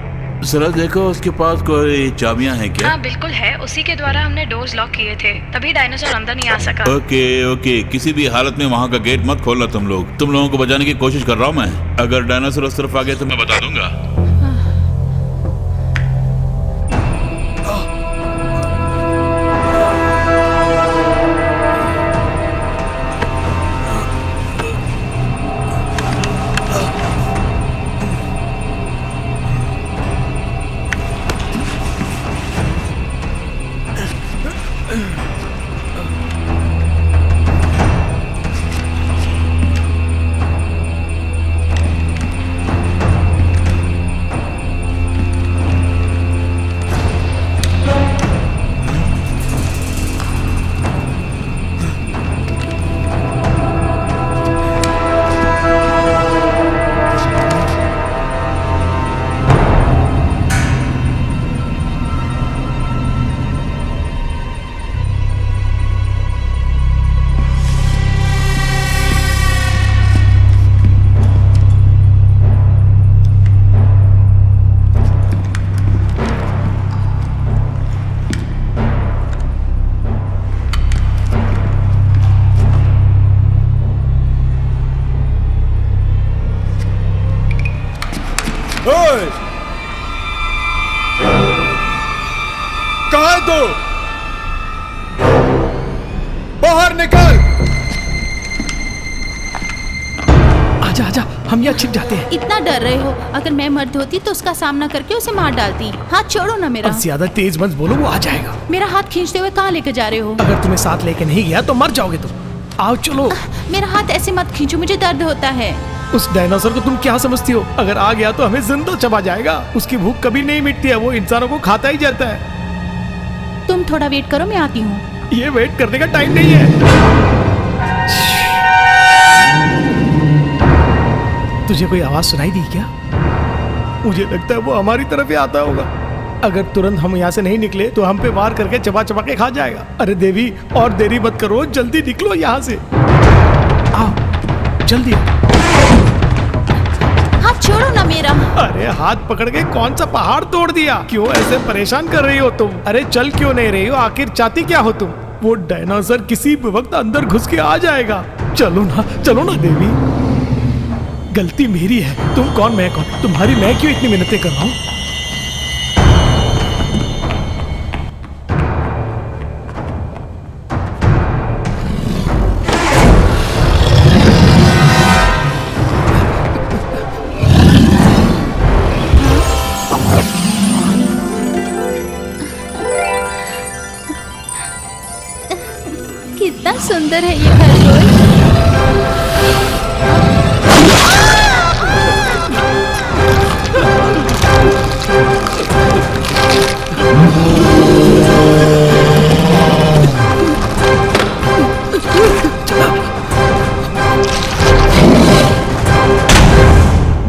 जरा देखो उसके पास कोई चाबियां हैं क्या? हाँ बिल्कुल है, उसी के द्वारा हमने डोर्स लॉक किए थे, तभी डायनासोर अंदर नहीं आ सका। ओके ओके, किसी भी हालत में वहाँ का गेट मत खोलना तुम लोग। तुम लोगों को बचाने की कोशिश कर रहा हूँ मैं। अगर डायनासोर उस तरफ आ गए तो मैं बता दूंगा। ओए! कहाँ है तू? बाहर निकल! आजा आजा, हम यहाँ छिप जाते हैं। इतना डर रहे हो, अगर मैं मर्द होती तो उसका सामना करके उसे मार डालती। हाथ छोड़ो ना मेरा। और ज्यादा तेज मत बोलो, वो आ जाएगा। मेरा हाथ खींचते हुए कहाँ लेके जा रहे हो? अगर तुम्हें साथ लेके नहीं गया तो मर जाओगे तुम। आओ चलो। मेरा हाथ ऐसे मत खींचो, मुझे दर्द होता है। उस डायनासोर को तुम क्या समझती हो? अगर आ गया तो हमें जिंदा चबा जाएगा। उसकी भूख कभी नहीं मिटती है, वो इंसानों को खाता ही जाता है। तुम थोड़ा वेट करो, मैं आती हूँ। ये वेट करने का टाइम नहीं है। तुझे कोई आवाज सुनाई दी क्या? मुझे लगता है वो हमारी तरफ ही आता होगा। अगर तुरंत हम यहाँ से नहीं निकले तो हम पे वार करके चबा चबा के खा जाएगा। अरे देवी, और देरी मत करो, जल्दी निकलो यहाँ से। आओ जल्दी। हाथ छोड़ो ना मेरा। अरे हाथ पकड़ के कौन सा पहाड़ तोड़ दिया? क्यों ऐसे परेशान कर रही हो तुम? अरे चल क्यों नहीं रही हो? आखिर चाहती क्या हो तुम? वो डायनासोर किसी भी वक्त अंदर घुस के आ जाएगा। चलो ना देवी। गलती मेरी है। तुम कौन मैं कौन? तुम्हारी मैं क्यों इतनी मेहनतें कर रहा हूँ? कितना सुंदर है ये खरगोश।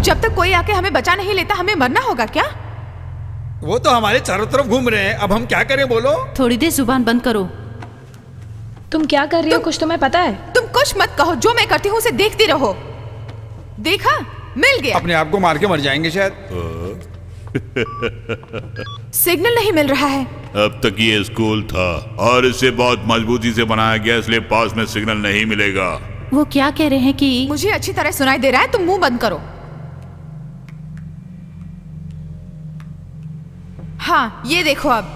जब तक कोई आके हमें बचा नहीं लेता हमें मरना होगा क्या? वो तो हमारे चारों तरफ घूम रहे हैं, अब हम क्या करें बोलो? थोड़ी देर जुबान बंद करो। तुम क्या कर रही हो? कुछ तुम्हें पता है? तुम कुछ मत कहो, जो मैं करती हूँ उसे देखती रहो। देखा, मिल गया। अपने आप को मार के मर जाएंगे शायद। सिग्नल नहीं मिल रहा है। अब तक ये स्कूल था और इसे बहुत मजबूती से बनाया गया, इसलिए पास में सिग्नल नहीं मिलेगा। वो क्या कह रहे हैं कि मुझे अच्छी तरह सुनाई दे रहा है, तुम मुंह बंद करो। हाँ, ये देखो अब।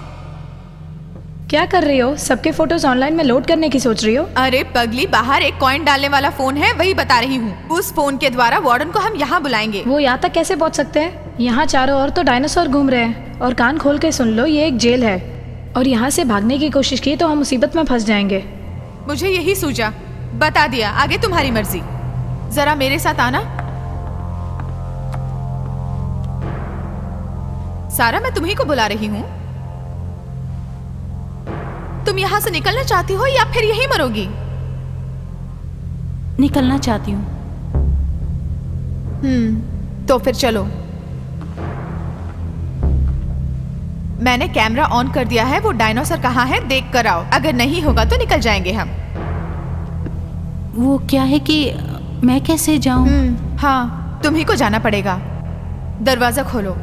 क्या कर रही हो? सबके फोटोज ऑनलाइन में लोड करने की सोच रही हो? अरे पगली, बाहर एक कॉइन डालने वाला फोन है, वही बता रही हूँ। उस फोन के द्वारा वार्डन को हम यहाँ बुलाएंगे। वो यहाँ तक कैसे पहुँच सकते हैं? यहाँ चारों ओर तो डायनासोर घूम रहे हैं। और कान खोल के सुन लो, ये एक जेल है और यहाँ से भागने की कोशिश की तो हम मुसीबत में फंस जाएंगे। मुझे यही सूझा, बता दिया, आगे तुम्हारी मर्जी। जरा मेरे साथ आना। सारा, मैं तुम्ही को बुला रही हूँ। तुम यहाँ से निकलना चाहती हो या फिर यहीं मरोगी? निकलना चाहती हूँ। तो फिर चलो। मैंने कैमरा ऑन कर दिया है, वो डायनासोर कहाँ है देख कर आओ। अगर नहीं होगा तो निकल जाएंगे हम। वो क्या है कि मैं कैसे जाऊं? हाँ, तुम्ही को जाना पड़ेगा। दरवाजा खोलो।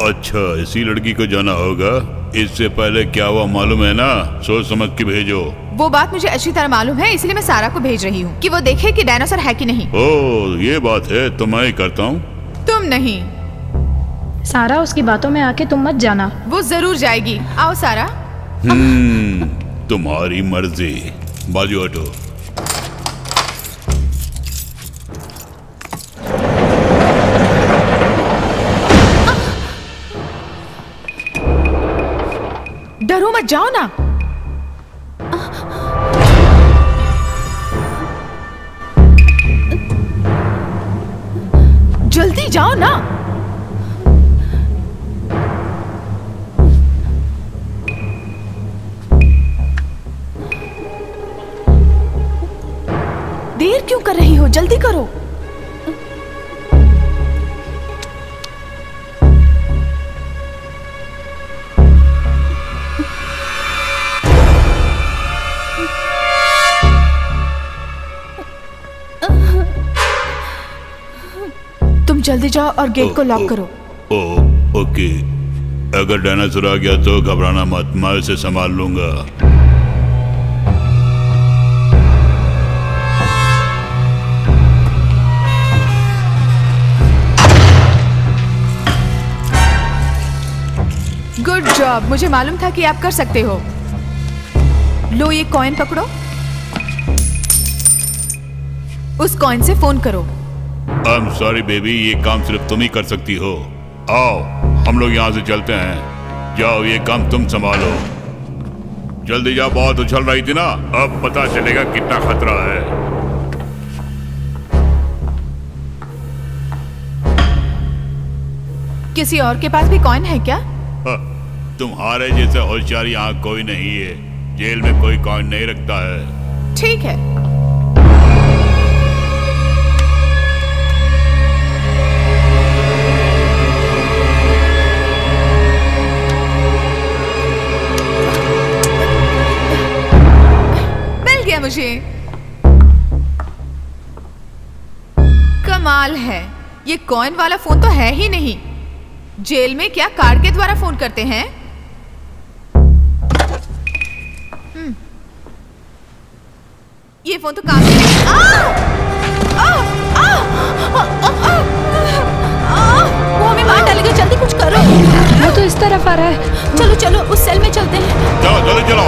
अच्छा, इसी लड़की को जाना होगा। इससे पहले क्या हुआ मालूम है ना? सोच समझ के भेजो। वो बात मुझे अच्छी तरह मालूम है, इसलिए मैं सारा को भेज रही हूँ कि वो देखे कि डायनासोर है कि नहीं। ओह, ये बात है, तो मैं ही करता हूँ। तुम नहीं। सारा, उसकी बातों में आके तुम मत जाना। वो जरूर जाएगी। आओ सारा। तुम्हारी मर्जी। बाजू हटो। डरो मत, जाओ ना। जल्दी जाओ ना। देर क्यों कर रही हो? जल्दी करो। तुम जल्दी जाओ और गेट को लॉक करो। ओके। अगर डायनासोर आ गया तो घबराना मत, मैं उसे संभाल लूंगा। जॉब, मुझे मालूम था कि आप कर सकते हो। लो ये कॉइन पकड़ो, उस कॉइन से फोन करो। आई एम सॉरी बेबी, ये काम सिर्फ तुम ही कर सकती हो। आओ हम लोग यहाँ से चलते हैं। जाओ ये काम तुम संभालो। जल्दी जाओ, बहुत उछल रही थी ना, अब पता चलेगा कितना खतरा है। किसी और के पास भी कॉइन है क्या? तुम्हारे जैसे होशियार यहाँ कोई नहीं है। जेल में कोई कॉइन नहीं रखता है। ठीक है। मिल गया मुझे। कमाल है, ये कॉइन वाला फोन तो है ही नहीं। जेल में क्या कार्ड के द्वारा फोन करते हैं? ये फोन तो काम वो हमें मार डालेगा, जल्दी कुछ करो। वो तो इस तरफ आ रहा है। चलो चलो उस सेल में चलते हैं। चलो जल्दी चलो।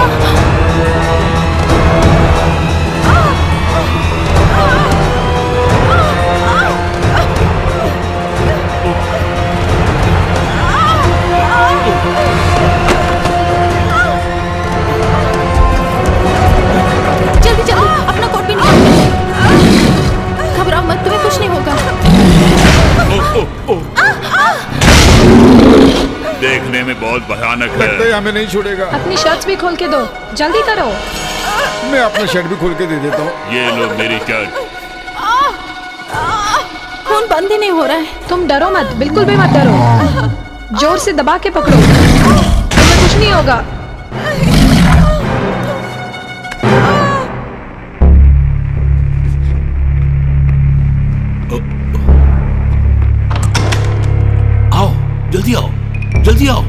जल्दी जल्दी अपना कोट भी निकालो। घबराओ मत, तुम्हें कुछ नहीं होगा। देखने में बहुत भयानक लगता है। है हमें नहीं छोड़ेगा। अपनी शर्ट्स भी खोल के दो, जल्दी करो। मैं अपना शर्ट भी खोल के दे देता हूँ। ये लो मेरी शर्ट। खून बंद ही नहीं हो रहा है। तुम डरो मत, बिल्कुल भी मत डरो। जोर से दबा के पकड़ो, तुम्हें कुछ नहीं होगा। आओ जल्दी आओ, जल्दी आओ,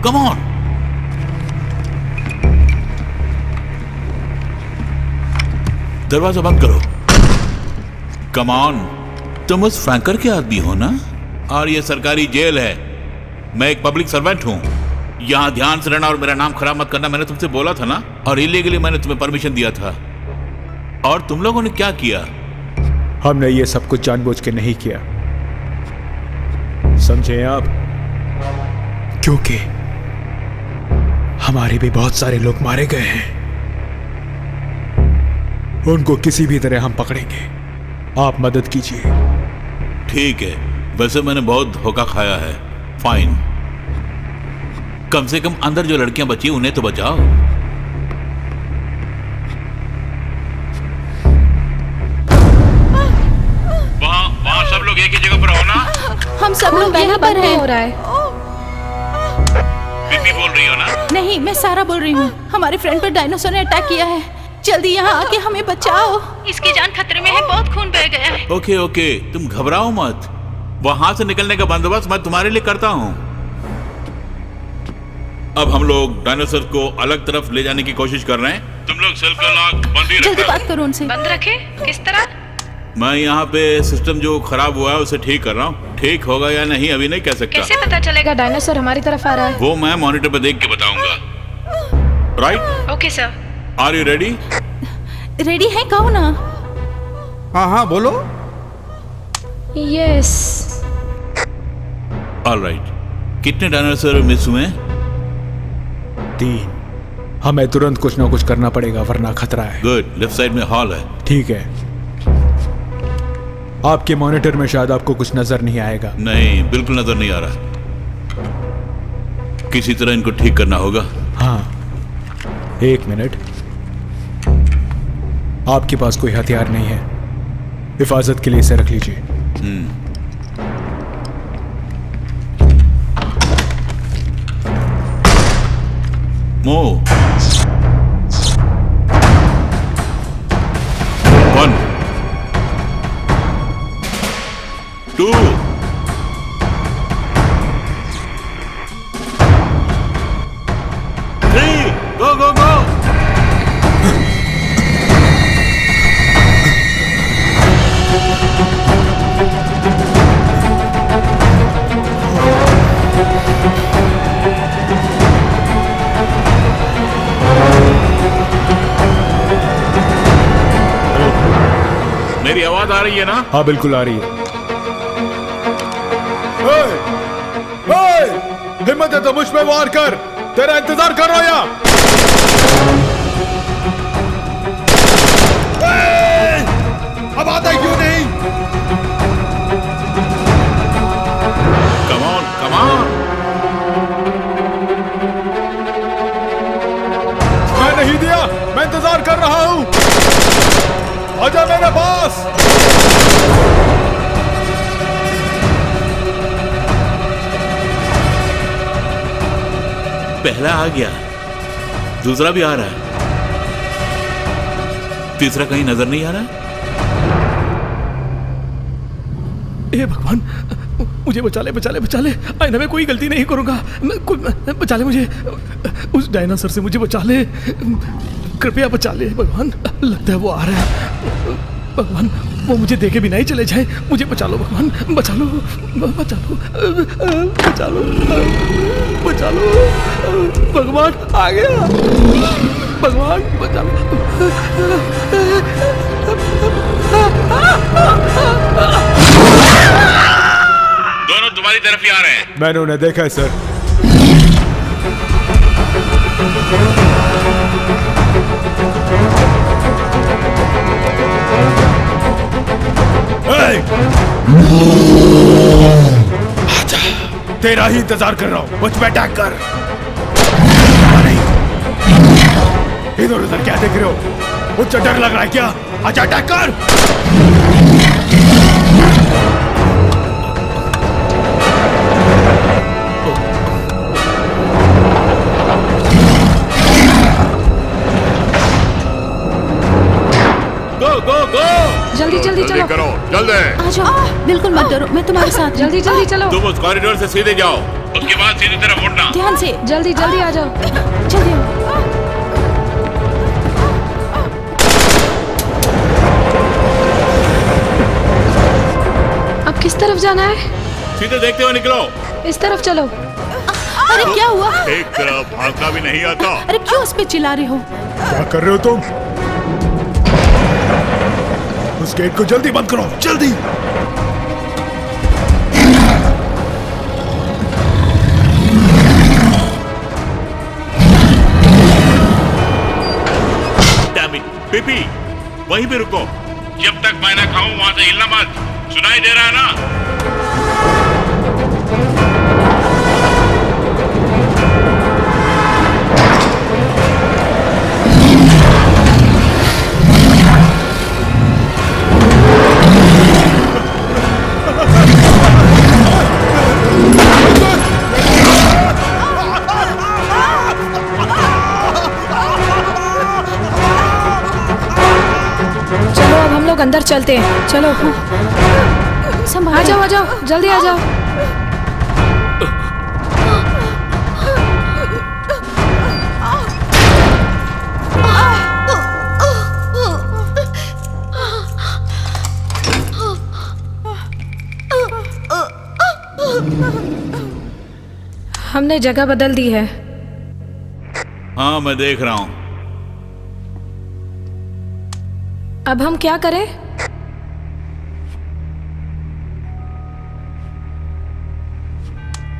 कम ऑन। दरवाजा बंद करो। Come on. तुम उस फ्रैंकर के आदमी हो ना? और ये सरकारी जेल है। मैं एक पब्लिक सर्वेंट हूँ। यहाँ ध्यान से रहना और मेरा नाम खराब मत करना, मैंने तुमसे बोला था ना। और इलीगली मैंने तुम्हें परमिशन दिया था। और तुम लोगों ने क्या किया? हमने ये सब कुछ जानबूझ के नहीं किया, समझे आप? क्योंकि हमारे भी बहुत सारे लोग मारे गए हैं। उनको किसी भी तरह हम पकड़ेंगे। आप मदद कीजिए। ठीक है, वैसे मैंने बहुत धोखा खाया है। फाइन। कम से कम अंदर जो लड़कियां बची उन्हें तो बचाओ। वहाँ सब लोग एक ही जगह पर हो ना? हम सब लोग यहाँ पर हैं। हो रहा है। बीबी बोल रही हो ना? नहीं, मैं सारा बोल रही हूँ। हमारे फ्रेंड पर डायनासोर ने अटैक किया है। जल्दी यहाँ आके हमें बचाओ। इसकी जान खतरे में है, बहुत खून बह गया है। ओके ओके, तुम घबराओ मत। वहां से निकलने का बंदोबस्त मैं तुम्हारे लिए करता हूँ। अब हम लोग डायनासोर को अलग तरफ ले जाने की कोशिश कर रहे हैं। तुम लोग सेल का लॉक बंद ही जल्दी रखना। बात करो उनसे। बंद रखे? किस तरह? मैं यहाँ पे सिस्टम जो खराब हुआ है उसे ठीक कर रहा हूँ। ठीक होगा या नहीं अभी नहीं कह सकता। कैसे पता चलेगा डायनासोर हमारी तरफ आ रहा है? वो मैं मॉनिटर पे देख के बताऊंगा। Right? Okay sir. Are you ready? Ready है, कहो ना। हाँ हाँ बोलो। यस। ऑलराइट। कितने डायनासोर मिस हुए? 3। हमें तुरंत कुछ ना कुछ करना पड़ेगा वरना खतरा है। गुड। लेफ्ट साइड में हॉल है। ठीक है। आपके मॉनिटर में शायद आपको कुछ नजर नहीं आएगा। नहीं, बिल्कुल नजर नहीं आ रहा। किसी तरह इनको ठीक करना होगा। हाँ, 1 मिनट। आपके पास कोई हथियार नहीं है, हिफाजत के लिए इसे रख लीजिए। मूव। 1 2 3 गो गो गो। आवाज आ रही है ना? हाँ बिल्कुल आ रही है। हिम्मत है तो मुझ पे वार कर, तेरा इंतजार कर रहा या? अब आता क्यों नहीं? Come on, come on. मैं नहीं दिया, मैं इंतजार कर रहा हूं। आजा मेरे पास। पहला आ गया, दूसरा भी आ रहा है, तीसरा कहीं नजर नहीं आ रहा है। हे भगवान, मुझे बचा ले, बचा ले, बचा ले। आईना में कोई गलती नहीं करूंगा। बचा ले मुझे, उस डायनासोर से मुझे बचा ले, कृपया बचा ले भगवान। लगता है वो आ रहा है। भगवान, वो मुझे देखे भी नहीं चले जाए। मुझे बचा लो भगवान, बचा लो, बचा लो, बचा लो, बचा लो भगवान। आ गया भगवान, बचा लो। दोनों तुम्हारी तरफ ही आ रहे हैं। मैंने उन्हें देखा है सर। आजा, तेरा ही इंतजार कर रहा हूं, मुझ पे अटैक कर। इधर उधर क्या देख रहे हो? मुझसे डर लग रहा है क्या? आजा अटैक कर। गो गो गो, जल्दी जल्दी चलो, करो, जल्दी। आ जाओ, बिल्कुल मत डरो, मैं तुम्हारे साथ हूँ। जल्दी जल्दी चलो, तुम उस कॉरिडोर से सीधे जाओ, उसके बाद सीधी तरफ मुड़ना। ध्यान से, जल्दी जल्दी आ जाओ। जल्दी आओ। अब किस तरफ जाना है? सीधे देखते हुए निकलो। इस तरफ चलो। अरे क्या हुआ? एक तरफ भागना भी नहीं आता। अरे क्यों उस पे चिल्ला रहे हो? क्या कर रहे हो तुम? उस गेट को जल्दी बंद करो, जल्दी। डैम इट, पीपी, वहीं पे रुको। जब तक मैं ना खाऊं वहां से हिलना मत। सुनाई दे रहा है ना? चलो अब हम लोग अंदर चलते हैं। चलो संभालो। आ जाओ, आ जाओ, जल्दी आ जाओ। हमने जगह बदल दी है। हाँ, मैं देख रहा हूं। अब हम क्या करें?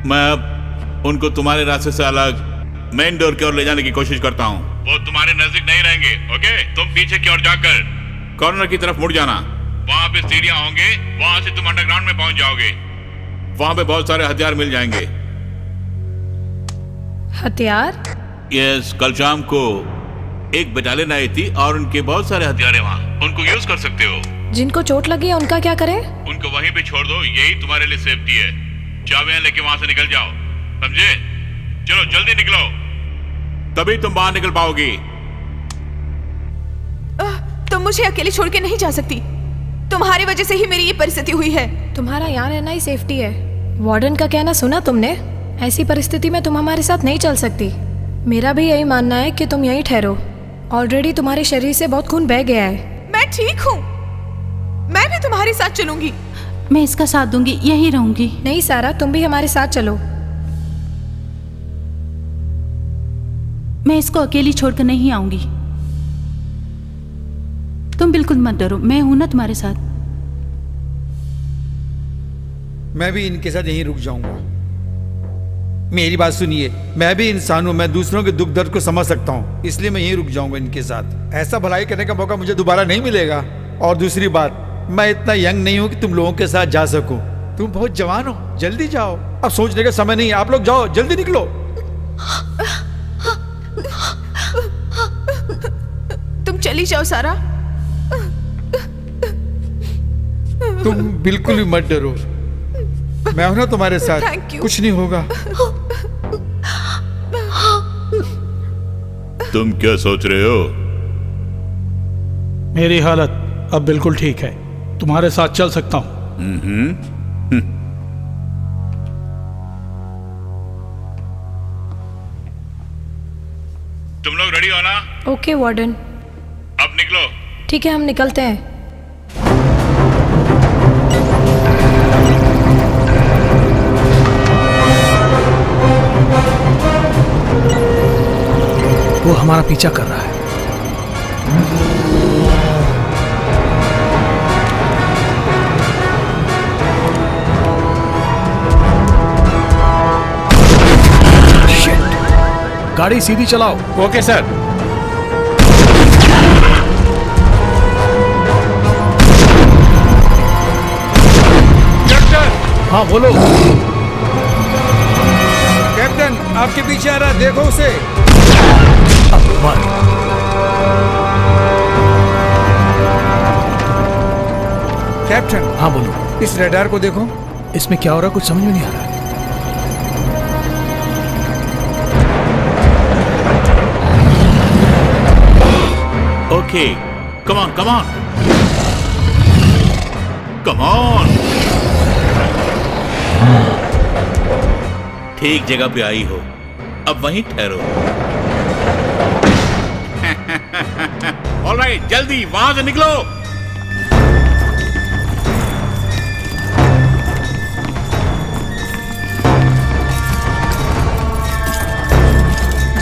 मैं अब उनको तुम्हारे रास्ते से अलग मेन डोर की ओर ले जाने की कोशिश करता हूँ। वो तुम्हारे नजदीक नहीं रहेंगे, ओके? तुम पीछे की ओर जाकर कॉर्नर की तरफ मुड़ जाना। वहां पे सीढ़ियां होंगे, वहां से तुम अंडरग्राउंड में पहुंच जाओगे। वहां पे बहुत सारे हथियार मिल जाएंगे। हथियार? यस, कल शाम को एक बटालियन आई थी और उनके बहुत सारे हथियार हैं वहाँ। उनको यूज कर सकते हो। जिनको चोट लगी है उनका क्या करें? उनको वहीं पे छोड़ दो, यही तुम्हारे लिए सेफ्टी है। चाबियां लेके वहां से निकल जाओ, समझे? चलो जल्दी निकलो, तभी तुम बाहर निकल पाओगी। तुम मुझे अकेले छोड़ के नहीं जा सकती। तुम्हारी वजह से ही मेरी ये परिस्थिति हुई है। तुम्हारा यहाँ रहना ही सेफ्टी है। वार्डन का कहना सुना तुमने? ऐसी परिस्थिति में तुम हमारे साथ नहीं चल सकती। मेरा भी यही मानना है कि तुम यहीं ठहरो। ऑलरेडी तुम्हारे शरीर से बहुत खून बह गया है। मैं ठीक हूँ, मैं भी तुम्हारे साथ चलूंगी। मैं इसका साथ दूंगी, यही रहूंगी। नहीं सारा, तुम भी हमारे साथ चलो। मैं इसको अकेली छोड़कर नहीं आऊंगी। तुम बिल्कुल मत डरो, मैं हूं ना तुम्हारे साथ। मैं भी इनके साथ यहीं रुक जाऊंगा। मेरी बात सुनिए, मैं भी इंसान हूं, मैं दूसरों के दुख दर्द को समझ सकता हूं, इसलिए मैं यहीं रुक जाऊंगा इनके साथ। ऐसा भलाई करने का मौका मुझे दोबारा नहीं मिलेगा। और दूसरी बात, मैं इतना यंग नहीं हूं कि तुम लोगों के साथ जा सकूं। तुम बहुत जवान हो, जल्दी जाओ, अब सोचने का समय नहीं है। आप लोग जाओ, जल्दी निकलो। तुम चली जाओ सारा। तुम बिल्कुल भी मत डरो, मैं हूं ना तुम्हारे साथ। Thank you. कुछ नहीं होगा। तुम क्या सोच रहे हो? मेरी हालत अब बिल्कुल ठीक है, तुम्हारे साथ चल सकता हूँ। तुम लोग रेडी हो ना? ओके वार्डन, अब निकलो। ठीक है, हम निकलते हैं। वो हमारा पीछा कर रहा है। Shit! गाड़ी सीधी चलाओ। Okay sir. कैप्टन, हाँ बोलो। कैप्टन आपके पीछे आ रहा है, देखो उसे। मर। कैप्टन, हाँ बोलो। इस रडार को देखो। इसमें क्या हो रहा है, कुछ समझ में नहीं आ रहा है। Okay, come on come on come on. ठीक जगह पे आई हो, अब वहीं ठहरो। ऑलराइट, जल्दी वहां से निकलो।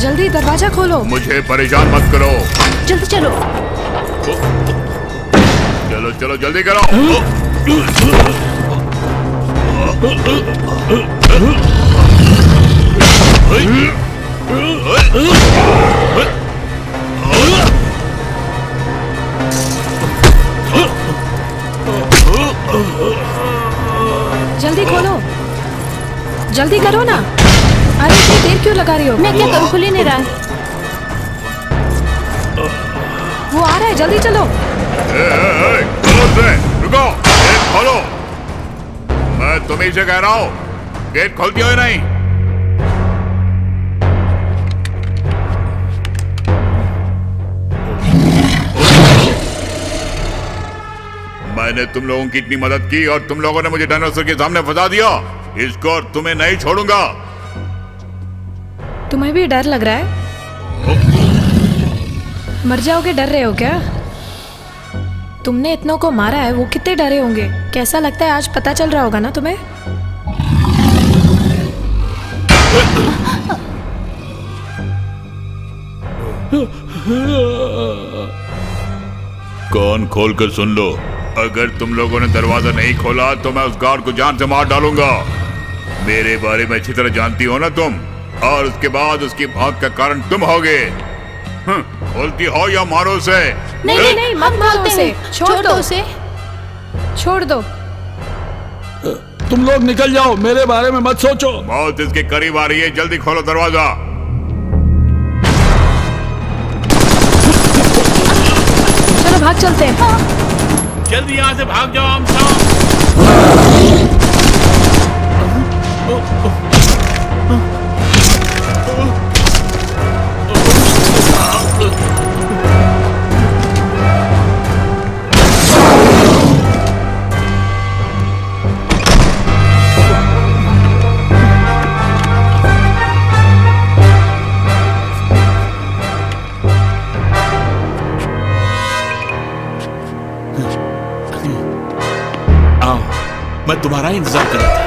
जल्दी दरवाजा खोलो। मुझे परेशान मत करो। जल्दी चलो। चलो चलो जल्दी करो। जल्दी खोलो, जल्दी करो ना। अरे इतनी देर क्यों लगा रही हो? मैं क्या करूँ, खुल ही नहीं रहा। वो आ रहा है, जल्दी चलो। चलो से, रुको, गेट खोलो। मैं तुम्हीं से कह रहा हूँ, गेट खोलती हो या नहीं? मैंने तुम लोगों की इतनी मदद की और तुम लोगों ने मुझे डायनासोर के सामने फंसा दिया। इसको और तुम्हें नहीं छोड़ूंगा। तुम्हें भी डर लग रहा है? मर जाओगे, डर रहे हो क्या? तुमने इतनों को मारा है, वो कितने डरे होंगे। कैसा लगता है, आज पता चल रहा होगा ना तुम्हें? कान खोल कर सुन लो, अगर तुम लोगों ने दरवाजा नहीं खोला तो मैं उस गार्ड को जान से मार डालूंगा। मेरे बारे में अच्छी तरह जानती हो ना तुम, और उसके बाद उसकी मौत का कारण तुम होगे। बोलती हो या मारो उसे? नहीं नहीं नहीं, मत मारो उसे, छोड़ दो उसे, छोड़ दो। तुम लोग निकल जाओ, मेरे बारे में मत सोचो। मौत इसके करीब आ रही है, जल्दी खोलो दरवाजा। चलो भाग चलते हैं। जल्दी यहाँ से भाग जाओ हम सब। मैं तुम्हारा इंतजार कर रहा था।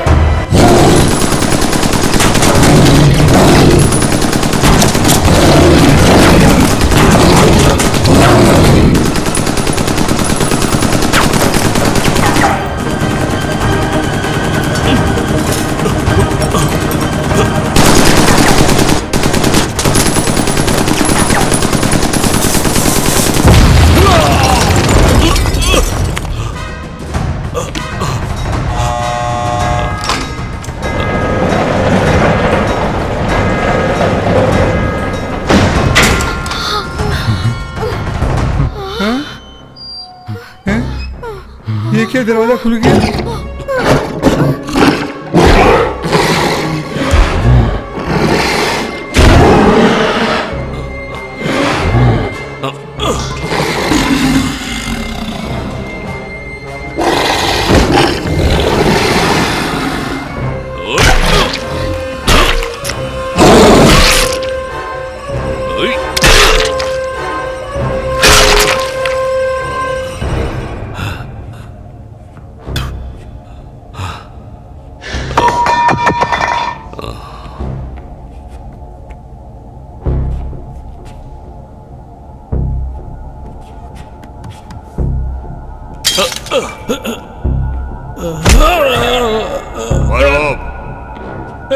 ये क्या दरवाजा खुल गया?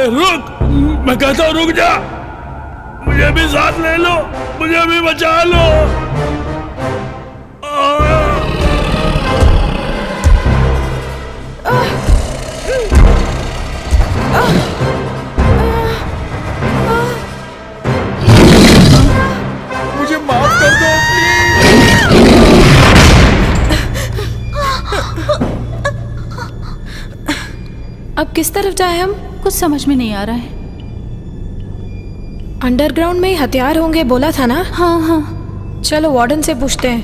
रुक, मैं कहता हूँ रुक जा। मुझे भी साथ ले लो, मुझे भी बचा लो। मुझे माफ कर दो अब किस तरफ जाए हम? कुछ समझ में नहीं आ रहा है। अंडरग्राउंड में ही हथियार होंगे बोला था ना? हाँ हाँ। चलो वार्डन से पूछते हैं।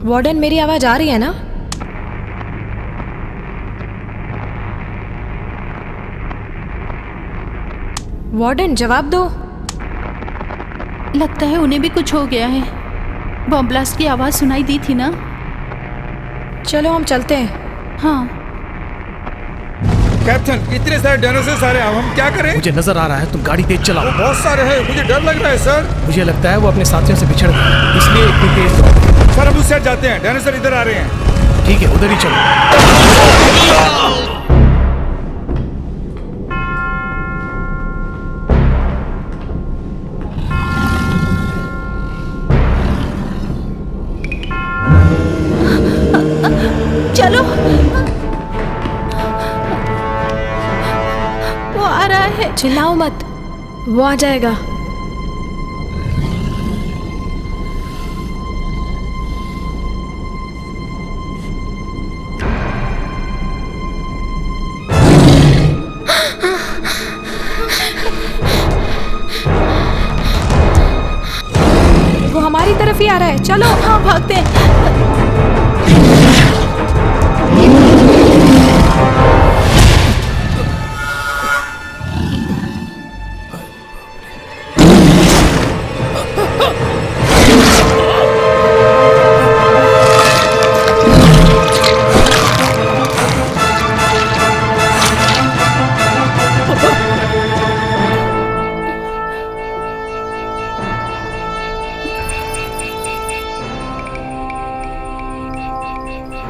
वार्डन, मेरी आवाज आ रही है ना? वार्डन, जवाब दो। लगता है उन्हें भी कुछ हो गया है। बॉम्ब ब्लास्ट की आवाज सुनाई दी थी ना? चलो हम चलते हैं। हाँ। कैप्टन, इतने सारे डायनासोर आ रहे हैं, अब हम क्या करें? मुझे नजर आ रहा है तुम गाड़ी तेज चलाओ। वो बहुत सारे हैं, मुझे डर लग रहा है सर। मुझे लगता है वो अपने साथियों से बिछड़ गए, इसलिए इतनी तेज दौड़। सर हम उस साइड जाते हैं, डायनासोर इधर आ रहे हैं। ठीक है, उधर ही चलो। चलो, वो आ रहा है। चिल्लाओ मत, वो आ जाएगा। वो हमारी तरफ ही आ रहा है। चलो। हाँ, भागते हैं।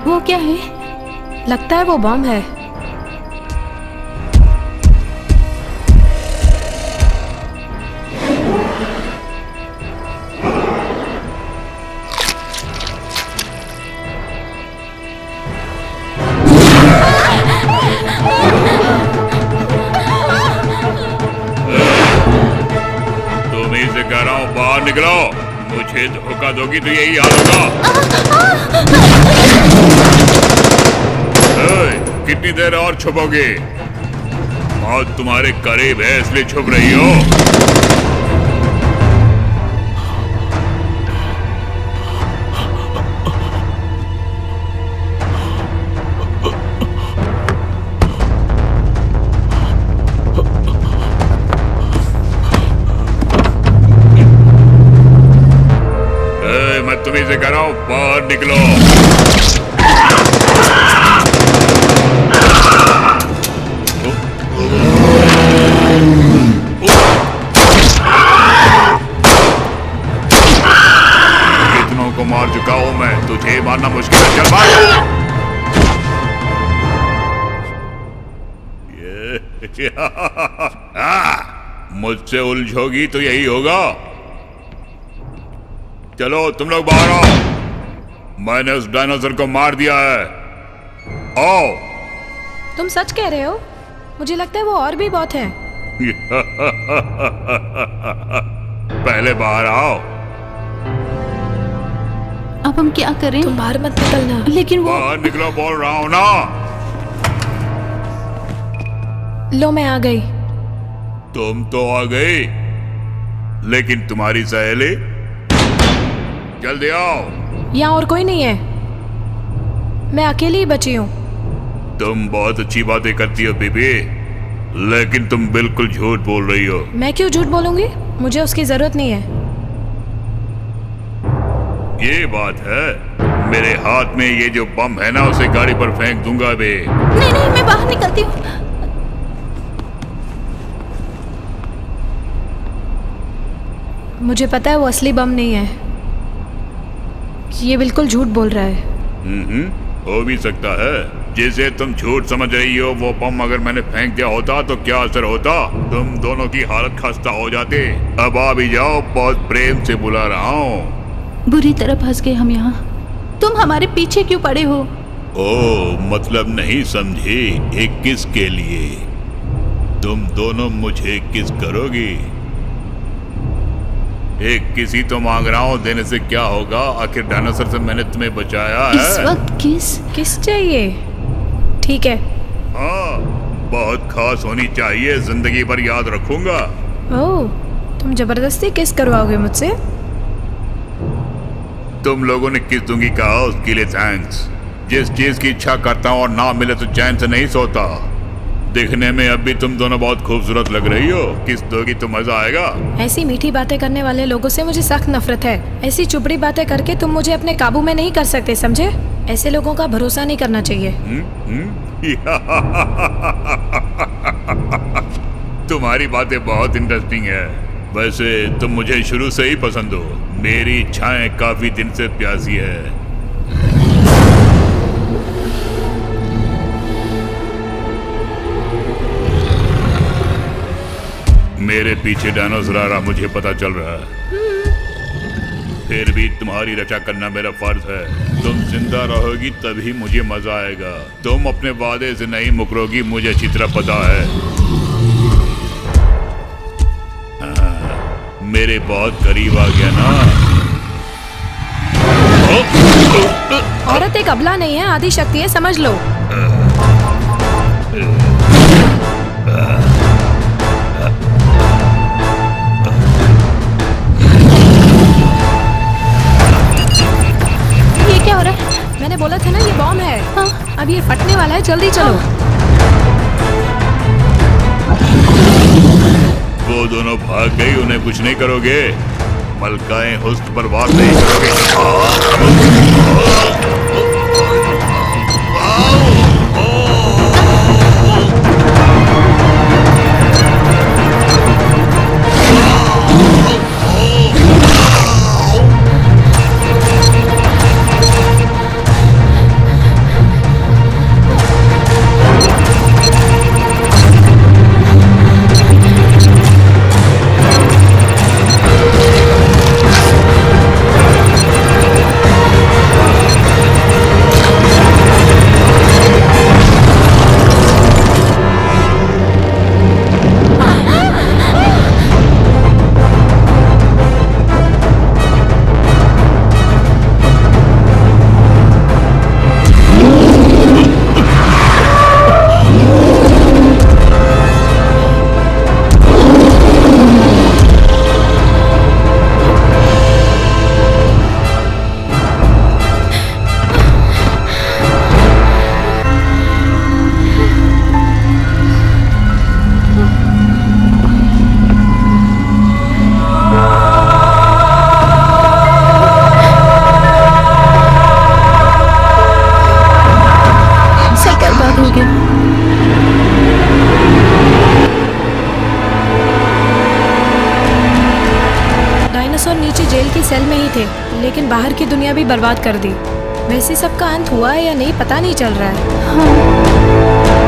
वो क्या है? लगता है वो बम है। तुम्हीं से कह रहा हूँ, बाहर निकलो। मुझे धोखा दोगी तो यही हाल होगा। कितनी देर और छुपोगे? मौत तुम्हारे करीब है, इसलिए छुप रही हो। मैं तुम्हीं से कह रहा हूं, बाहर निकलो। कितनों को मार चुका हूं मैं, तुझे मारना मुश्किल है। चल भाग। मुझसे उलझोगी तो यही होगा। चलो तुम लोग बाहर आओ, मैंने उस डायनासोर को मार दिया है। आओ। तुम सच कह रहे हो? मुझे लगता है वो और भी बहुत हैं। पहले बाहर आओ। अब हम क्या करें? तुम बाहर मत निकलना। लेकिन वो बाहर निकलो बोल रहा हूँ ना। लो मैं आ गई। तुम तो आ गई, लेकिन तुम्हारी सहेली? जल्दी आओ। यहाँ और कोई नहीं है, मैं अकेली ही बची हूँ। तुम बहुत अच्छी बातें करती हो बीबी, लेकिन तुम बिल्कुल झूठ बोल रही हो। मैं क्यों झूठ बोलूंगी? मुझे उसकी जरूरत नहीं है। ये बात है, मेरे हाथ में ये जो बम है ना, उसे गाड़ी पर फेंक दूंगा बे। नहीं नहीं, मैं बाहर निकलती हूँ। मुझे पता है वो असली बम नहीं है, ये बिल्कुल झूठ बोल रहा है। हो भी सकता है। जिसे तुम झूठ समझ रही हो, वो बम अगर मैंने फेंक दिया होता तो क्या असर होता? तुम दोनों की हालत खस्ता हो जाती। अब आ भी जाओ, बहुत प्रेम से बुला रहा हूँ। बुरी तरह फंस गए हम यहाँ। तुम हमारे पीछे क्यों पड़े हो? ओ, मतलब नहीं समझी। एक किस के लिए? तुम दोनों मुझे किस करोगी? एक किसी तो मांग रहा हूँ, देने से क्या होगा? आखिर डायनासोर से मैंने तुम्हें बचाया है। इस वक्त किस चाहिए? ठीक है। हाँ, बहुत खास होनी चाहिए, जिंदगी भर याद रखूंगा। ओह, तुम जबरदस्ती किस करवाओगे मुझसे? तुम लोगों ने किस दूंगी कहा, उसके लिए थैंक्स। जिस चीज की इच्छा करता हूँ और ना मिले तो चैन से नहीं सोता। दिखने में अब भी तुम दोनों बहुत खूबसूरत लग रही हो। किस दोगी तो मजा आएगा। ऐसी मीठी बातें करने वाले लोगों से मुझे सख्त नफरत है। ऐसी चुपड़ी बातें करके तुम मुझे अपने काबू में नहीं कर सकते, समझे? ऐसे लोगों का भरोसा नहीं करना चाहिए। तुम्हारी बातें बहुत इंटरेस्टिंग है। वैसे तुम मुझे शुरू से ही पसंद हो। मेरी इच्छाएं काफी दिन से प्यासी है। मेरे पीछे डायनासोर आ रहा, मुझे पता चल रहा है। फिर भी तुम्हारी रक्षा करना मेरा फर्ज है। तुम जिंदा रहोगी तभी मुझे मजा आएगा। तुम अपने वादे से नहीं मुकरोगी, मुझे अच्छी तरह पता है। मेरे बहुत करीब आ गया ना। औरत एक अबला नहीं है, आदि शक्ति है, समझ लो। ये क्या हो रहा है? मैंने बोला था ना ये बॉम्ब है। हाँ। अब ये फटने वाला है, जल्दी चलो। वो दोनों भाग गई, उन्हें कुछ नहीं करोगे? मलकाए हुस्न पर वार नहीं करोगे? सेल में ही थे, लेकिन बाहर की दुनिया भी बर्बाद कर दी। वैसे सबका अंत हुआ है या नहीं पता नहीं चल रहा है। हाँ।